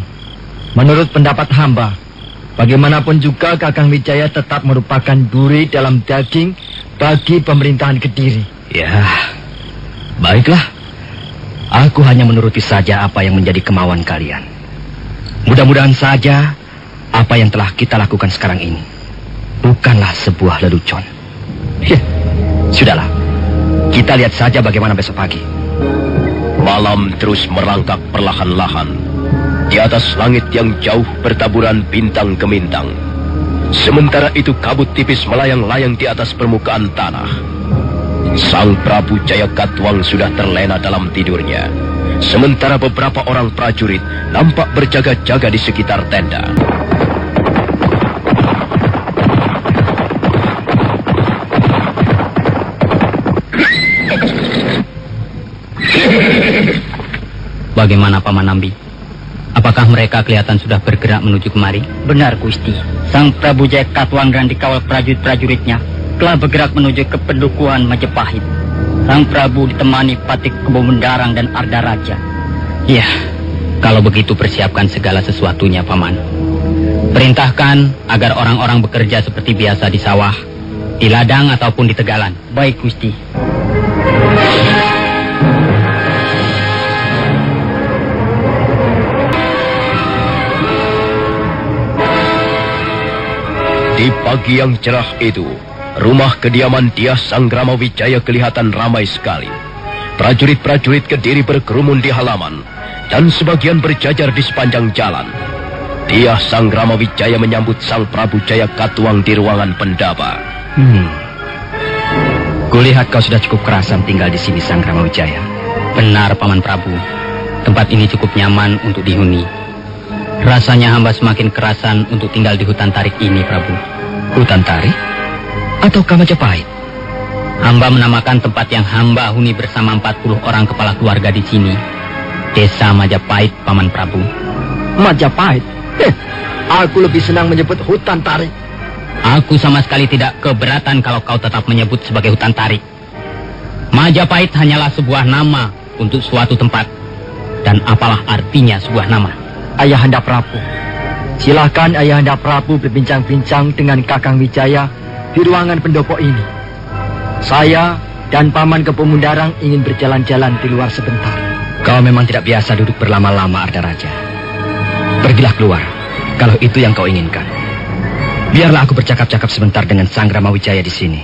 Menurut pendapat hamba, bagaimanapun juga Kakang Wijaya tetap merupakan duri dalam daging bagi pemerintahan Kediri. Ya, baiklah. Aku hanya menuruti saja apa yang menjadi kemauan kalian. Mudah-mudahan saja apa yang telah kita lakukan sekarang ini bukanlah sebuah lelucon. Sudahlah, kita lihat saja bagaimana besok pagi. Malam terus merangkak perlahan-lahan. Di atas langit yang jauh bertaburan bintang gemintang. Sementara itu kabut tipis melayang-layang di atas permukaan tanah. Sang Prabu Jaya Katuang sudah terlena dalam tidurnya. Sementara beberapa orang prajurit nampak berjaga-jaga di sekitar tenda. Bagaimana Paman Nambi? Apakah mereka kelihatan sudah bergerak menuju kemari? Benar, Gusti. Sang Prabu Jaya Katuang dan dikawal prajurit-prajuritnya telah bergerak menuju ke pendukuhan Majapahit. Sang Prabu ditemani Patih Kebo Mundarang dan Ardaraja. Ya, kalau begitu persiapkan segala sesuatunya, Paman. Perintahkan agar orang-orang bekerja seperti biasa di sawah, di ladang ataupun di tegalan. Baik, Gusti. Di pagi yang cerah itu, rumah kediaman Dyah Sanggrama Wijaya kelihatan ramai sekali. Prajurit-prajurit Kediri berkerumun di halaman, dan sebagian berjajar di sepanjang jalan. Dyah Sanggrama Wijaya menyambut Sang Prabu Jaya Katuang di ruangan pendaba. Kulihat kau sudah cukup kerasan tinggal di sini, Sanggrama Wijaya. Benar, Paman Prabu. Tempat ini cukup nyaman untuk dihuni. Rasanya hamba semakin kerasan untuk tinggal di hutan tarik ini, Prabu. Hutan tarik? Ataukah Majapahit? Hamba menamakan tempat yang hamba huni bersama 40 orang kepala keluarga di sini Desa Majapahit, Paman Prabu. Majapahit? Aku lebih senang menyebut hutan tarik. Aku sama sekali tidak keberatan kalau kau tetap menyebut sebagai hutan tarik. Majapahit hanyalah sebuah nama untuk suatu tempat. Dan apalah artinya sebuah nama? Ayahanda Prabu, silakan Ayahanda Prabu berbincang-bincang dengan Kakang Wijaya di ruangan pendopo ini. Saya dan Paman Kebo Mundarang ingin berjalan-jalan di luar sebentar. Kau memang tidak biasa duduk berlama-lama, Ardaraja. Pergilah keluar, kalau itu yang kau inginkan. Biarlah aku bercakap-cakap sebentar dengan Sanggrama Wijaya di sini.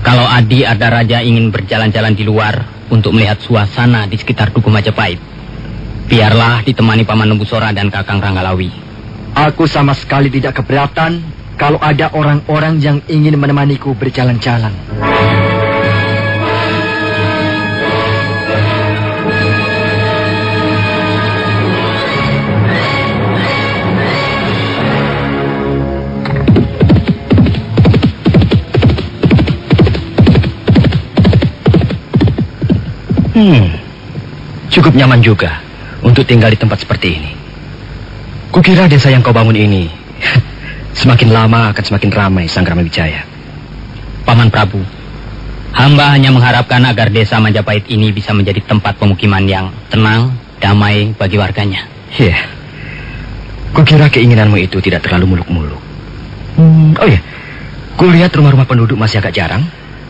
Kalau Adi Ardaraja ingin berjalan-jalan di luar untuk melihat suasana di sekitar Dukuh Majapahit, biarlah ditemani Paman Nembusora dan Kakang Ranggalawi. Aku sama sekali tidak keberatan kalau ada orang-orang yang ingin menemaniku berjalan-jalan. Cukup nyaman juga untuk tinggal di tempat seperti ini. Kukira desa yang kau bangun ini semakin lama akan semakin ramai, Sanggrama Wijaya. Paman Prabu, hamba hanya mengharapkan agar desa Majapahit ini bisa menjadi tempat pemukiman yang tenang, damai bagi warganya. Iya. Kukira keinginanmu itu tidak terlalu muluk-muluk. Oh ya, kulihat rumah-rumah penduduk masih agak jarang.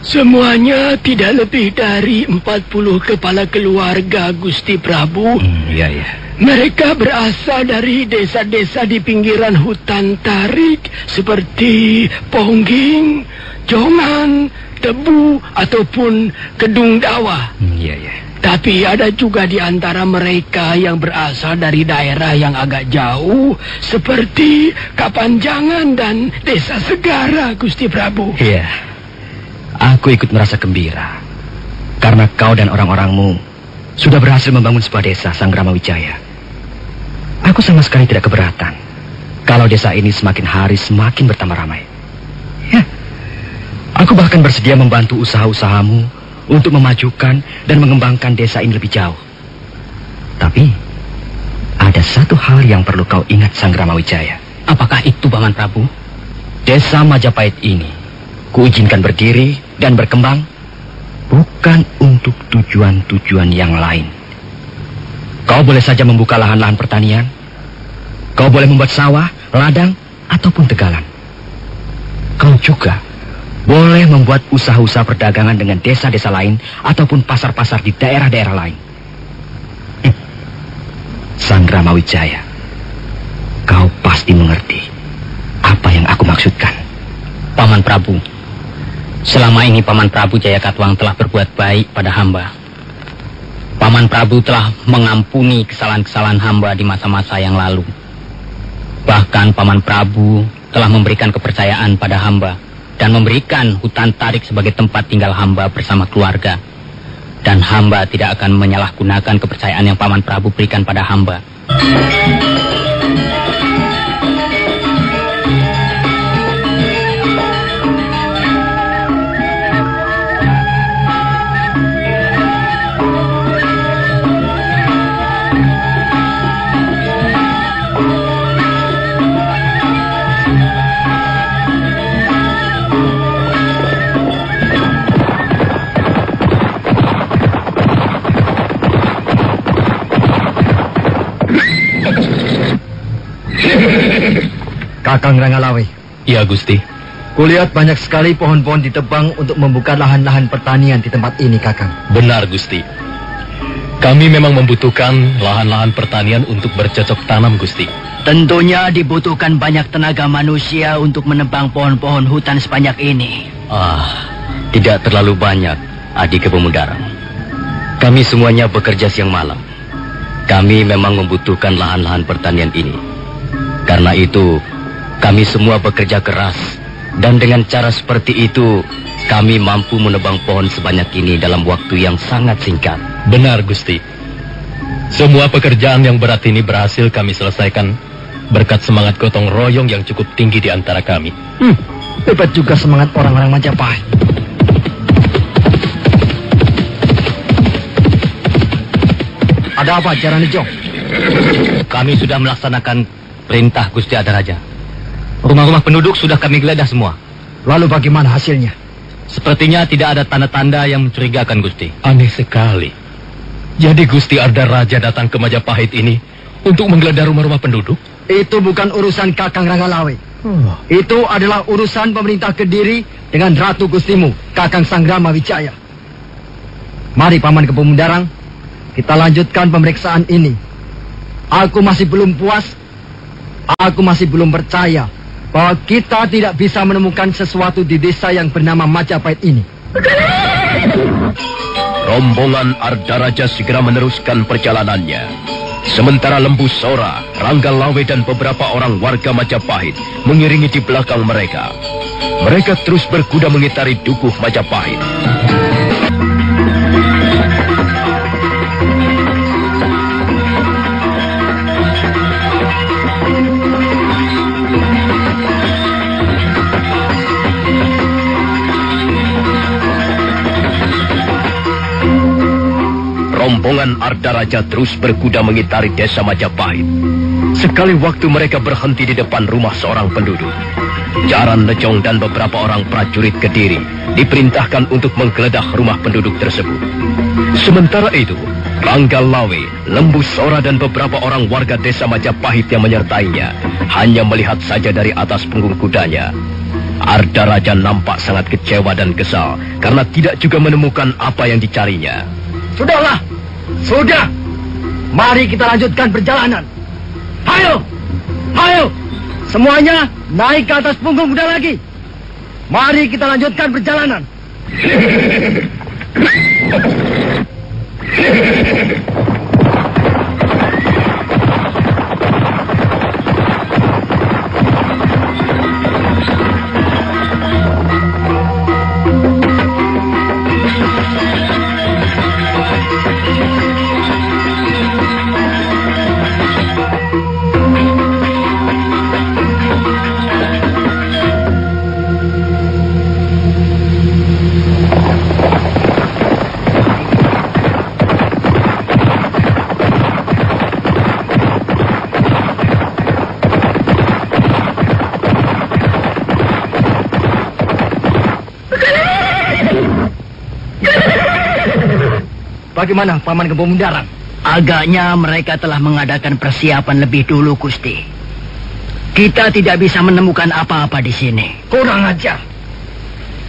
Semuanya tidak lebih dari 40 kepala keluarga, Gusti Prabu. Iya, iya. Mereka berasal dari desa-desa di pinggiran hutan tarik seperti Pongging, Jongan, Tebu, ataupun Kedung Dawa. Iya, iya. Tapi ada juga di antara mereka yang berasal dari daerah yang agak jauh seperti Kapanjangan dan Desa Segara, Gusti Prabu. Iya. Aku ikut merasa gembira karena kau dan orang-orangmu sudah berhasil membangun sebuah desa, Sanggrama Wijaya. Aku sama sekali tidak keberatan kalau desa ini semakin hari semakin bertambah ramai. Ya. Aku bahkan bersedia membantu usaha-usahamu untuk memajukan dan mengembangkan desa ini lebih jauh. Tapi ada satu hal yang perlu kau ingat, Sanggrama Wijaya. Apakah itu, Paman Prabu? Desa Majapahit ini kuizinkan berdiri dan berkembang bukan untuk tujuan-tujuan yang lain. Kau boleh saja membuka lahan-lahan pertanian. Kau boleh membuat sawah, ladang, ataupun tegalan. Kau juga boleh membuat usaha-usaha perdagangan dengan desa-desa lain ataupun pasar-pasar di daerah-daerah lain. Sanggrama Wijaya, kau pasti mengerti apa yang aku maksudkan. Paman Prabu, selama ini Paman Prabu Jayakatwang telah berbuat baik pada hamba. Paman Prabu telah mengampuni kesalahan-kesalahan hamba di masa-masa yang lalu. Bahkan Paman Prabu telah memberikan kepercayaan pada hamba dan memberikan hutan tarik sebagai tempat tinggal hamba bersama keluarga. Dan hamba tidak akan menyalahgunakan kepercayaan yang Paman Prabu berikan pada hamba. Kakang Ranggalawe. Iya, Gusti. Kulihat banyak sekali pohon-pohon ditebang untuk membuka lahan-lahan pertanian di tempat ini, Kakang. Benar, Gusti. Kami memang membutuhkan lahan-lahan pertanian untuk bercocok tanam, Gusti. Tentunya dibutuhkan banyak tenaga manusia untuk menebang pohon-pohon hutan sebanyak ini. Tidak terlalu banyak, Adik Kepemudarang. Kami semuanya bekerja siang malam. Kami memang membutuhkan lahan-lahan pertanian ini. Karena itu, kami semua bekerja keras. Dan dengan cara seperti itu, kami mampu menebang pohon sebanyak ini dalam waktu yang sangat singkat. Benar, Gusti. Semua pekerjaan yang berat ini berhasil kami selesaikan berkat semangat gotong royong yang cukup tinggi di antara kami. Hebat juga semangat orang-orang Majapahit. Ada apa, Jaranijo? Kami sudah melaksanakan perintah Gusti Adaraja. Rumah-rumah penduduk sudah kami geledah semua. Lalu bagaimana hasilnya? Sepertinya tidak ada tanda-tanda yang mencurigakan, Gusti. Aneh sekali. Jadi Gusti Adaraja datang ke Majapahit ini untuk menggeledah rumah-rumah penduduk? Itu bukan urusan Kakang Ranggalawe. Itu adalah urusan pemerintah Kediri dengan Ratu Gustimu, Kakang Sanggrama Wijaya. Mari, Paman Kepemudarang, kita lanjutkan pemeriksaan ini. Aku masih belum puas. Aku masih belum percaya bahwa kita tidak bisa menemukan sesuatu di desa yang bernama Majapahit ini. Rombongan Ardaraja segera meneruskan perjalanannya. Sementara Lembu Sora, Ranggalawe dan beberapa orang warga Majapahit mengiringi di belakang mereka. Mereka terus berkuda mengitari dukuh Majapahit. Rombongan rombongan Ardaraja terus berkuda mengitari desa Majapahit. Sekali waktu mereka berhenti di depan rumah seorang penduduk. Jaran Lejong dan beberapa orang prajurit Kediri diperintahkan untuk menggeledah rumah penduduk tersebut. Sementara itu, Rangga Lawe, Lembu Sora dan beberapa orang warga desa Majapahit yang menyertainya hanya melihat saja dari atas punggung kudanya. Ardaraja nampak sangat kecewa dan kesal karena tidak juga menemukan apa yang dicarinya. Sudahlah, sudah. Mari kita lanjutkan perjalanan. Hayo, hayo. Semuanya naik ke atas punggung kuda lagi. Mari kita lanjutkan perjalanan. Bagaimana Paman Kepomundaran? Agaknya mereka telah mengadakan persiapan lebih dulu, Gusti. Kita tidak bisa menemukan apa-apa di sini. Kurang ajar.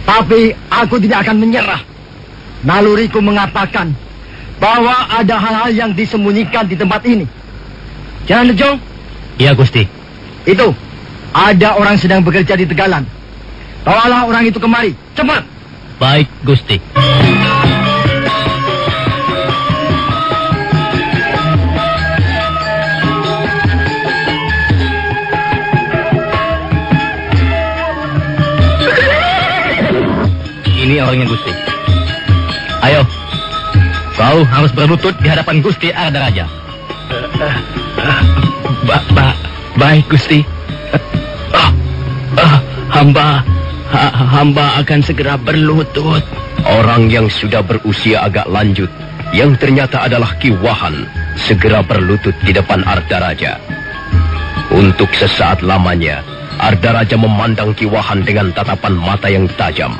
Tapi aku tidak akan menyerah. Naluriku mengatakan bahwa ada hal-hal yang disembunyikan di tempat ini. Jaran Lejong? Iya, Gusti. Itu, ada orang sedang bekerja di Tegalan. Bawalah orang itu kemari, cepat. Baik, Gusti. Ini orangnya, Gusti. Ayo, kau harus berlutut di hadapan Gusti Ardaraja. Baik, Gusti. Hamba akan segera berlutut. Orang yang sudah berusia agak lanjut, yang ternyata adalah Ki Wahan, segera berlutut di depan Ardaraja. Untuk sesaat lamanya, Ardaraja memandang Ki Wahan dengan tatapan mata yang tajam.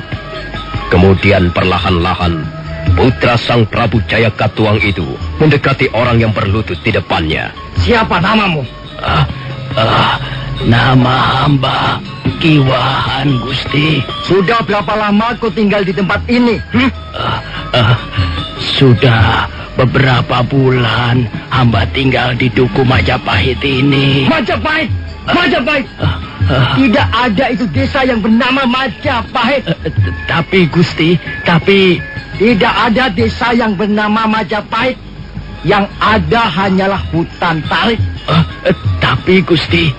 Kemudian perlahan-lahan, putra Sang Prabu Jayakatwang itu mendekati orang yang berlutut di depannya. Siapa namamu? Nama hamba Ki Wahan, Gusti. Sudah berapa lama kau tinggal di tempat ini? Sudah beberapa bulan hamba tinggal di Duku Majapahit ini. Majapahit? Majapahit? Tidak ada itu desa yang bernama Majapahit. Tapi Gusti, Tidak ada desa yang bernama Majapahit. Yang ada hanyalah hutan tarik. Tapi Gusti,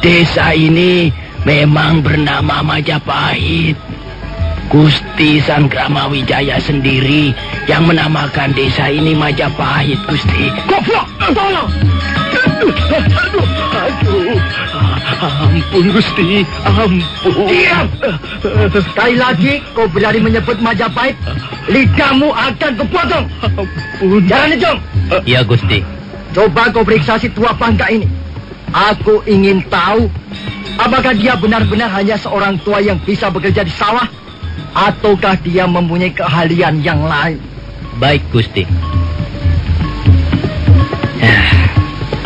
desa ini memang bernama Majapahit. Gusti Sanggramawijaya sendiri yang menamakan desa ini Majapahit, Gusti. Goblok! Tolong! Aduh, ampun Gusti, ampun. Diam! Sekali lagi kau berani menyebut Majapahit, lidahmu akan kupotong. Ampun. Jaran Lejong. Iya, Gusti. Coba kau periksa si tua bangka ini. Aku ingin tahu apakah dia benar-benar hanya seorang tua yang bisa bekerja di sawah, ataukah dia mempunyai keahlian yang lain. Baik, Gusti.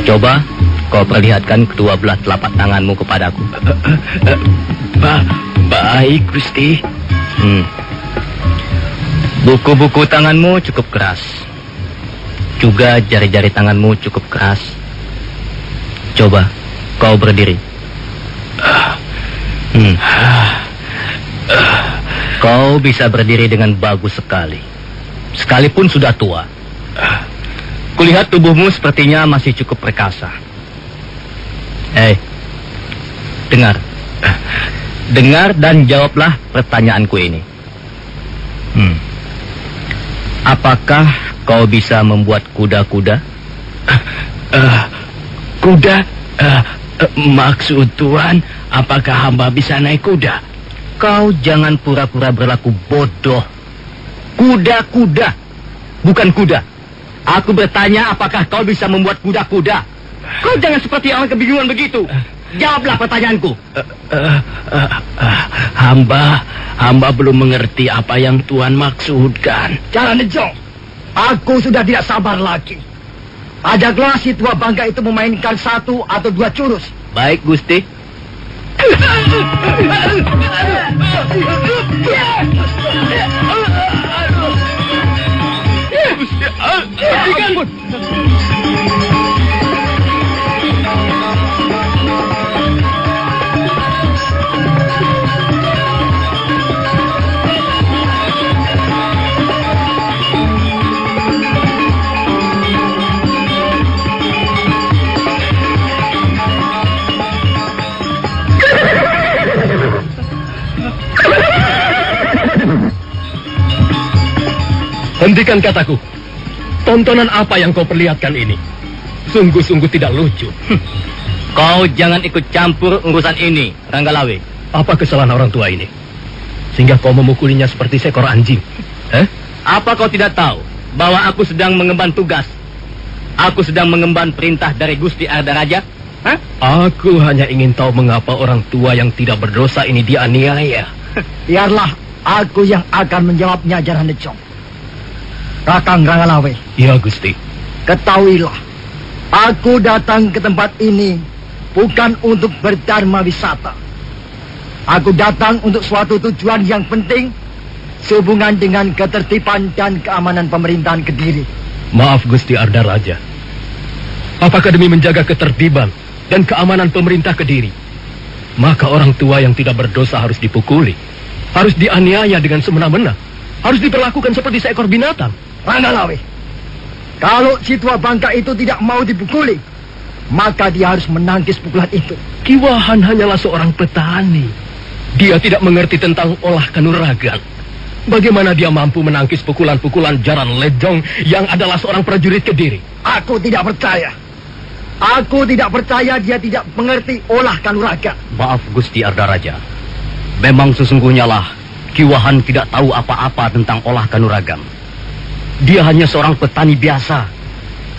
Coba kau perlihatkan kedua belah telapak tanganmu kepadaku. Baik, Gusti. Buku-buku tanganmu cukup keras. Juga jari-jari tanganmu cukup keras. Coba kau berdiri. Kau bisa berdiri dengan bagus sekali. Sekalipun sudah tua. Kulihat tubuhmu sepertinya masih cukup perkasa. Dengar. Dengar dan jawablah pertanyaanku ini. Apakah kau bisa membuat kuda-kuda? Kuda? Maksud Tuan, apakah hamba bisa naik kuda? Kau jangan pura-pura berlaku bodoh. Kuda-kuda, bukan kuda. Aku bertanya apakah kau bisa membuat kuda-kuda. Kau jangan seperti orang kebingungan begitu. Jawablah pertanyaanku. Hamba belum mengerti apa yang Tuhan maksudkan. Jangan nejong. Aku sudah tidak sabar lagi. Ajaklah si tua bangka itu memainkan 1 atau 2 jurus. Baik, Gusti. Hentikan kataku. Tontonan apa yang kau perlihatkan ini? Sungguh-sungguh tidak lucu. Kau jangan ikut campur urusan ini, Ranggalawe. Apa kesalahan orang tua ini? Sehingga kau memukulinya seperti seekor anjing. Apa kau tidak tahu bahwa aku sedang mengemban tugas? Aku sedang mengemban perintah dari Gusti Ardaraja? Aku hanya ingin tahu mengapa orang tua yang tidak berdosa ini dianiaya. Biarlah aku yang akan menjawabnya, Jarhan Nejong. Kakang Ranggalawe. Ya, Gusti. Ketahuilah, aku datang ke tempat ini bukan untuk berdharma wisata. Aku datang untuk suatu tujuan yang penting sehubungan dengan ketertiban dan keamanan pemerintahan Kediri. Maaf, Gusti Ardaraja. Apakah demi menjaga ketertiban dan keamanan pemerintah Kediri, maka orang tua yang tidak berdosa harus dipukuli, harus dianiaya dengan semena-mena, harus diperlakukan seperti seekor binatang? Ranggalawe, kalau si tua bangka itu tidak mau dipukuli, maka dia harus menangkis pukulan itu. Ki Wahan hanyalah seorang petani. Dia tidak mengerti tentang olah kanuragan. Bagaimana dia mampu menangkis pukulan-pukulan Jarhan Lejong yang adalah seorang prajurit Kediri? Aku tidak percaya. Aku tidak percaya dia tidak mengerti olah kanuragan. Maaf, Gusti Ardaraja. Memang sesungguhnya lah Ki Wahan tidak tahu apa-apa tentang olah kanuragan. Dia hanya seorang petani biasa.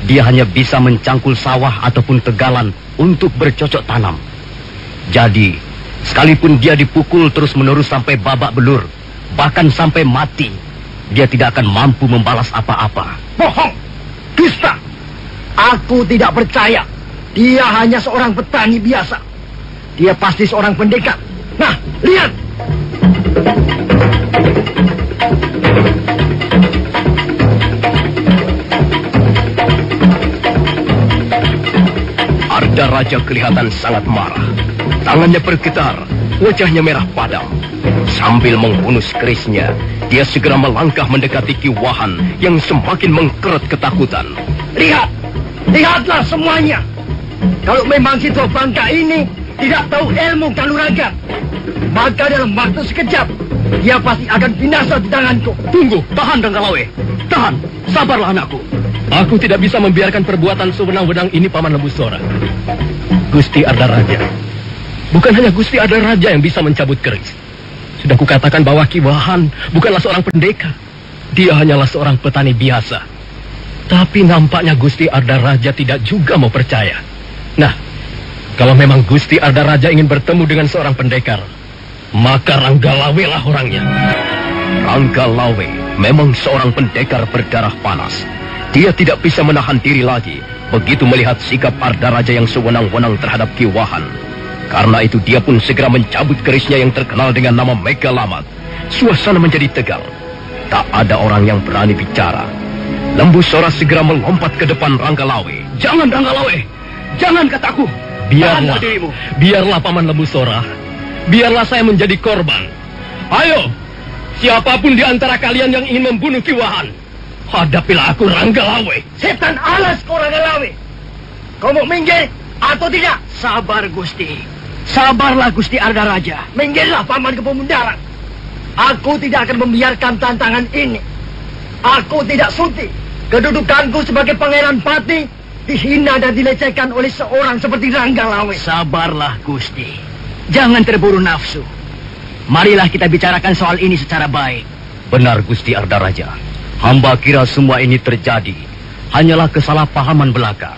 Dia hanya bisa mencangkul sawah ataupun tegalan untuk bercocok tanam. Jadi, sekalipun dia dipukul terus-menerus sampai babak belur, bahkan sampai mati, dia tidak akan mampu membalas apa-apa. Bohong! Dusta! Aku tidak percaya. Dia hanya seorang petani biasa. Dia pasti seorang pendekar. Nah, lihat! Ardaraja kelihatan sangat marah. Tangannya bergetar, wajahnya merah padam. Sambil menghunus kerisnya, dia segera melangkah mendekati Ki Wahan yang semakin mengkerut ketakutan. Lihat! Lihatlah semuanya! Kalau memang si tua bangka ini tidak tahu ilmu kanuragan, maka dalam waktu sekejap, dia pasti akan binasa di tanganku. Tunggu, tahan Ranggalawe. Tahan, sabarlah anakku. Aku tidak bisa membiarkan perbuatan sewenang-wenang ini Paman Lembusora. Gusti Ardaraja. Bukan hanya Gusti Ardaraja yang bisa mencabut keris. Sudah kukatakan bahwa Ki Wahan bukanlah seorang pendekar. Dia hanyalah seorang petani biasa. Tapi nampaknya Gusti Ardaraja tidak juga mau percaya. Nah, kalau memang Gusti Ardaraja ingin bertemu dengan seorang pendekar, maka Ranggalawe lah orangnya. Ranggalawe memang seorang pendekar berdarah panas. Dia tidak bisa menahan diri lagi begitu melihat sikap Ardaraja yang sewenang-wenang terhadap Ki Wahan. Karena itu dia pun segera mencabut kerisnya yang terkenal dengan nama Megalamat. Suasana menjadi tegang. Tak ada orang yang berani bicara. Lembusora segera melompat ke depan Ranggalawe. Jangan Ranggalawe, jangan kataku. Biarlah Paman Lembusora. Biarlah saya menjadi korban. Ayo, siapapun di antara kalian yang ingin membunuh Ki Wahan, hadapilah aku Ranggalawe. Setan alas kau Ranggalawe. Kau mau minggir atau tidak? Sabar, Gusti. Sabarlah, Gusti Ardaraja. Minggirlah Paman Kepemundaran. Aku tidak akan membiarkan tantangan ini. Aku tidak sudi kedudukanku sebagai Pangeran Pati dihina dan dilecehkan oleh seorang seperti Ranggalawe. Sabarlah, Gusti. Jangan terburu nafsu. Marilah kita bicarakan soal ini secara baik. Benar Gusti Ardaraja. Hamba kira semua ini terjadi hanyalah kesalahpahaman belaka.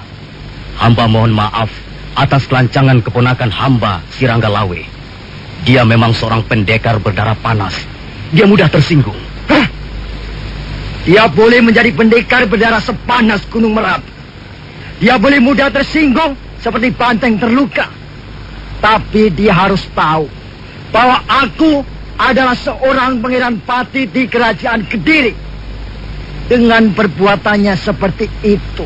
Hamba mohon maaf atas kelancangan keponakan hamba, si Ranggalawe. Dia memang seorang pendekar berdarah panas. Dia mudah tersinggung. Hah? Dia boleh menjadi pendekar berdarah sepanas Gunung Merapi. Dia boleh mudah tersinggung seperti banteng terluka. Tapi dia harus tahu bahwa aku adalah seorang pangeran pati di kerajaan Kediri. Dengan perbuatannya seperti itu,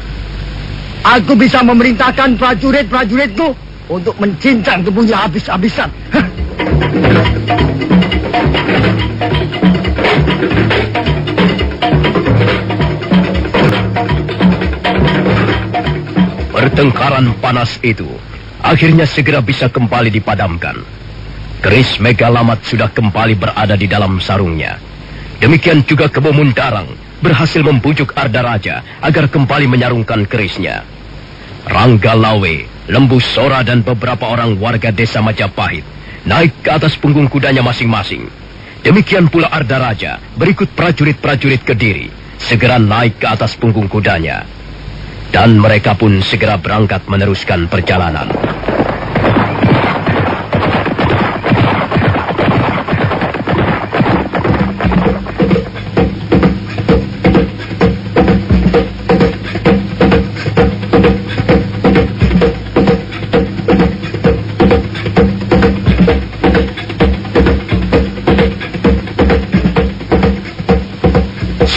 aku bisa memerintahkan prajurit-prajuritku untuk mencincang tubuhnya habis-habisan. Pertengkaran panas itu akhirnya segera bisa kembali dipadamkan. Keris Megalamat sudah kembali berada di dalam sarungnya. Demikian juga Kebo Mundarang berhasil membujuk Ardaraja agar kembali menyarungkan kerisnya. Ranggalawe, Lembu Sora dan beberapa orang warga desa Majapahit naik ke atas punggung kudanya masing-masing. Demikian pula Ardaraja berikut prajurit-prajurit Kediri segera naik ke atas punggung kudanya. Dan mereka pun segera berangkat meneruskan perjalanan.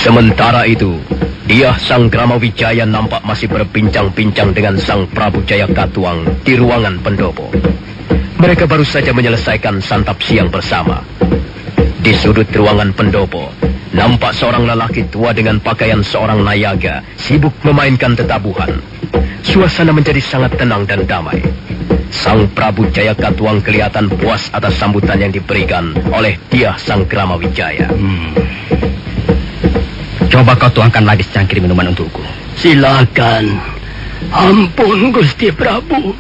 Sementara itu, Diah Sang Gramawijaya nampak masih berbincang-bincang dengan Sang Prabu Jayakatwang di ruangan pendopo. Mereka baru saja menyelesaikan santap siang bersama. Di sudut ruangan pendopo, nampak seorang lelaki tua dengan pakaian seorang nayaga sibuk memainkan tetabuhan. Suasana menjadi sangat tenang dan damai. Sang Prabu Jayakatwang kelihatan puas atas sambutan yang diberikan oleh Diah Sang Gramawijaya. Coba kau tuangkan lagi secangkir minuman untukku. Silakan. Ampun Gusti Prabu.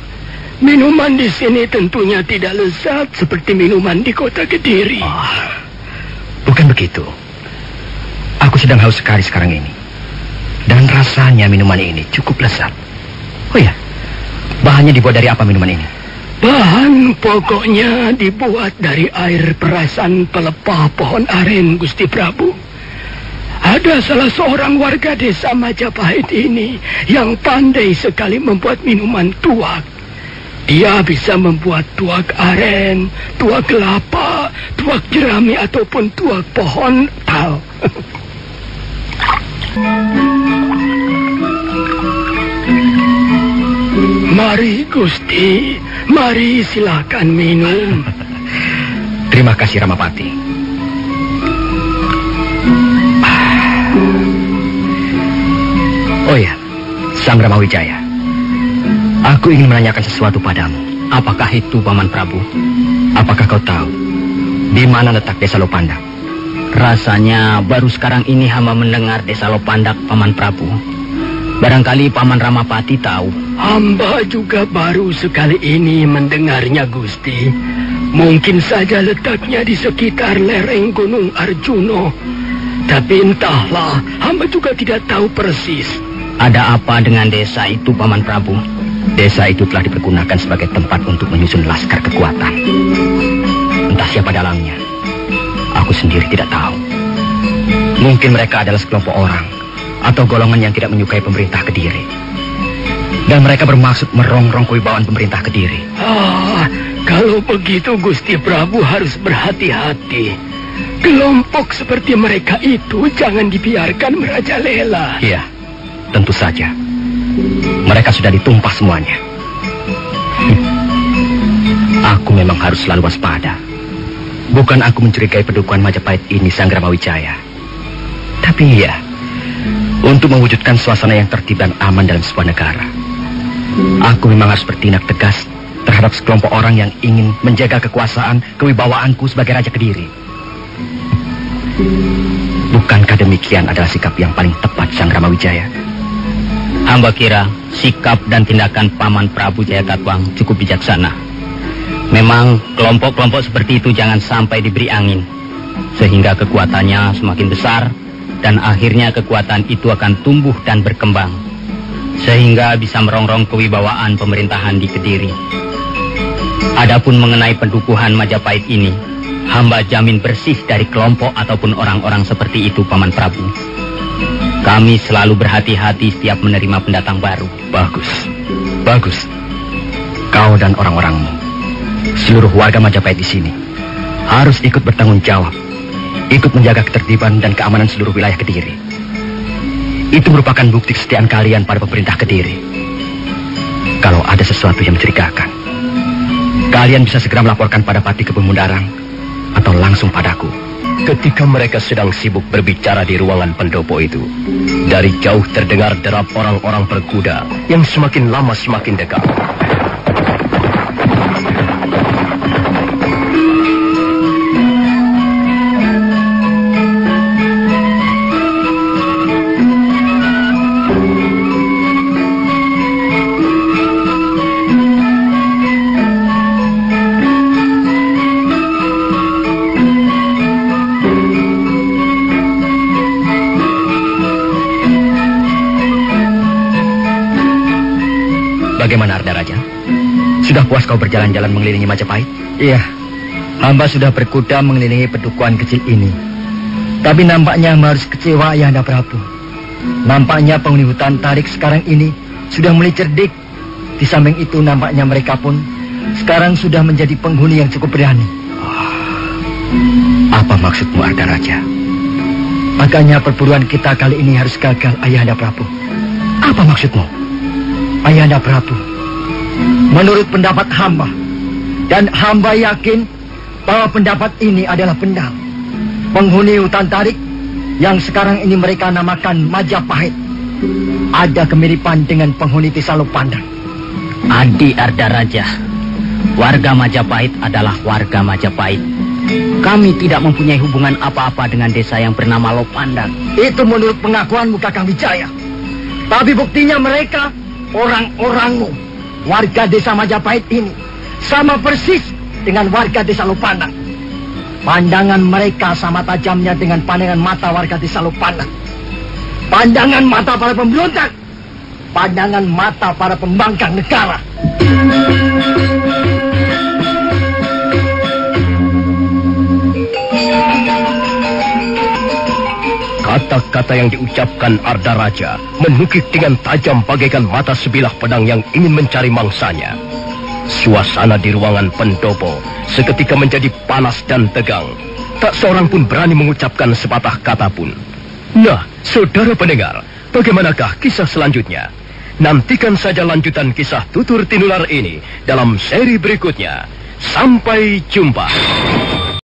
Minuman di sini tentunya tidak lezat seperti minuman di kota Kediri. Bukan begitu. Aku sedang haus sekali sekarang ini. Dan rasanya minuman ini cukup lezat. Oh ya, bahannya dibuat dari apa minuman ini? Bahan pokoknya dibuat dari air perasan pelepah pohon aren, Gusti Prabu. Ada salah seorang warga desa Majapahit ini yang pandai sekali membuat minuman tuak. Dia bisa membuat tuak aren, tuak kelapa, tuak jerami ataupun tuak pohon tal. Mari Gusti, mari silakan minum. Terima kasih Ramapati. Oh ya, Sang Gramawijaya, aku ingin menanyakan sesuatu padamu. Apakah itu, Paman Prabu? Apakah kau tahu di mana letak desa Lopandak? Rasanya baru sekarang ini hamba mendengar desa Lopandak, Paman Prabu. Barangkali Paman Ramapati tahu. Hamba juga baru sekali ini mendengarnya, Gusti. Mungkin saja letaknya di sekitar lereng Gunung Arjuno. Tapi entahlah, hamba juga tidak tahu persis. Ada apa dengan desa itu, Paman Prabu? Desa itu telah dipergunakan sebagai tempat untuk menyusun laskar kekuatan. Entah siapa dalangnya. Aku sendiri tidak tahu. Mungkin mereka adalah sekelompok orang atau golongan yang tidak menyukai pemerintah Kediri. Dan mereka bermaksud merongrong kewibawaan pemerintah Kediri. Kalau begitu Gusti Prabu harus berhati-hati. Kelompok seperti mereka itu jangan dibiarkan merajalela. Iya, tentu saja. Mereka sudah ditumpah semuanya. Aku memang harus selalu waspada. Bukan aku mencurigai pedukuhan Majapahit ini, Sang Gramawijaya. Tapi ya, untuk mewujudkan suasana yang tertib dan aman dalam sebuah negara, aku memang harus bertindak tegas terhadap sekelompok orang yang ingin menjaga kekuasaan kewibawaanku sebagai Raja Kediri. Bukankah demikian adalah sikap yang paling tepat, Sang Gramawijaya? Hamba kira sikap dan tindakan Paman Prabu Jayakatwang cukup bijaksana. Memang kelompok-kelompok seperti itu jangan sampai diberi angin, sehingga kekuatannya semakin besar dan akhirnya kekuatan itu akan tumbuh dan berkembang, sehingga bisa merongrong kewibawaan pemerintahan di Kediri. Adapun mengenai pendukuhan Majapahit ini, hamba jamin bersih dari kelompok ataupun orang-orang seperti itu, Paman Prabu. Kami selalu berhati-hati setiap menerima pendatang baru. Bagus, bagus. Kau dan orang-orangmu, seluruh warga Majapahit di sini, harus ikut bertanggung jawab, ikut menjaga ketertiban dan keamanan seluruh wilayah Kediri. Itu merupakan bukti kesetiaan kalian pada pemerintah Kediri. Kalau ada sesuatu yang mencurigakan, kalian bisa segera melaporkan pada Pati Kepemundarang atau langsung padaku. Ketika mereka sedang sibuk berbicara di ruangan pendopo itu, dari jauh terdengar derap orang-orang berkuda yang semakin lama semakin dekat. Bagaimana Arda Raja? Sudah puas kau berjalan-jalan mengelilingi Majapahit? Iya, hamba sudah berkuda mengelilingi pedukuhan kecil ini. Tapi nampaknya hamba harus kecewa, Ayahanda Prabu. Nampaknya penghuni hutan tarik sekarang ini sudah mulai cerdik. Di samping itu nampaknya mereka pun sekarang sudah menjadi penghuni yang cukup berani. Apa maksudmu, Arda Raja? Makanya perburuan kita kali ini harus gagal, Ayahanda Prabu. Apa maksudmu? Ayahanda Prabu, menurut pendapat hamba, dan hamba yakin bahwa pendapat ini adalah benar, penghuni hutan tarik yang sekarang ini mereka namakan Majapahit ada kemiripan dengan penghuni desa Lopandang. Adi Arda Raja, warga Majapahit adalah warga Majapahit. Kami tidak mempunyai hubungan apa-apa dengan desa yang bernama Lopandang. Itu menurut pengakuanmu, Kakang Wijaya. Tapi buktinya mereka, orang-orangmu, warga desa Majapahit ini, sama persis dengan warga desa Lopandang. Pandangan mereka sama tajamnya dengan pandangan mata warga desa Lopandang. Pandangan mata para pemberontak, pandangan mata para pembangkang negara. Kata-kata yang diucapkan Arda Raja menukik dengan tajam bagaikan mata sebilah pedang yang ingin mencari mangsanya. Suasana di ruangan pendopo seketika menjadi panas dan tegang. Tak seorang pun berani mengucapkan sepatah kata pun. Nah, saudara pendengar, bagaimanakah kisah selanjutnya? Nantikan saja lanjutan kisah Tutur Tinular ini dalam seri berikutnya. Sampai jumpa.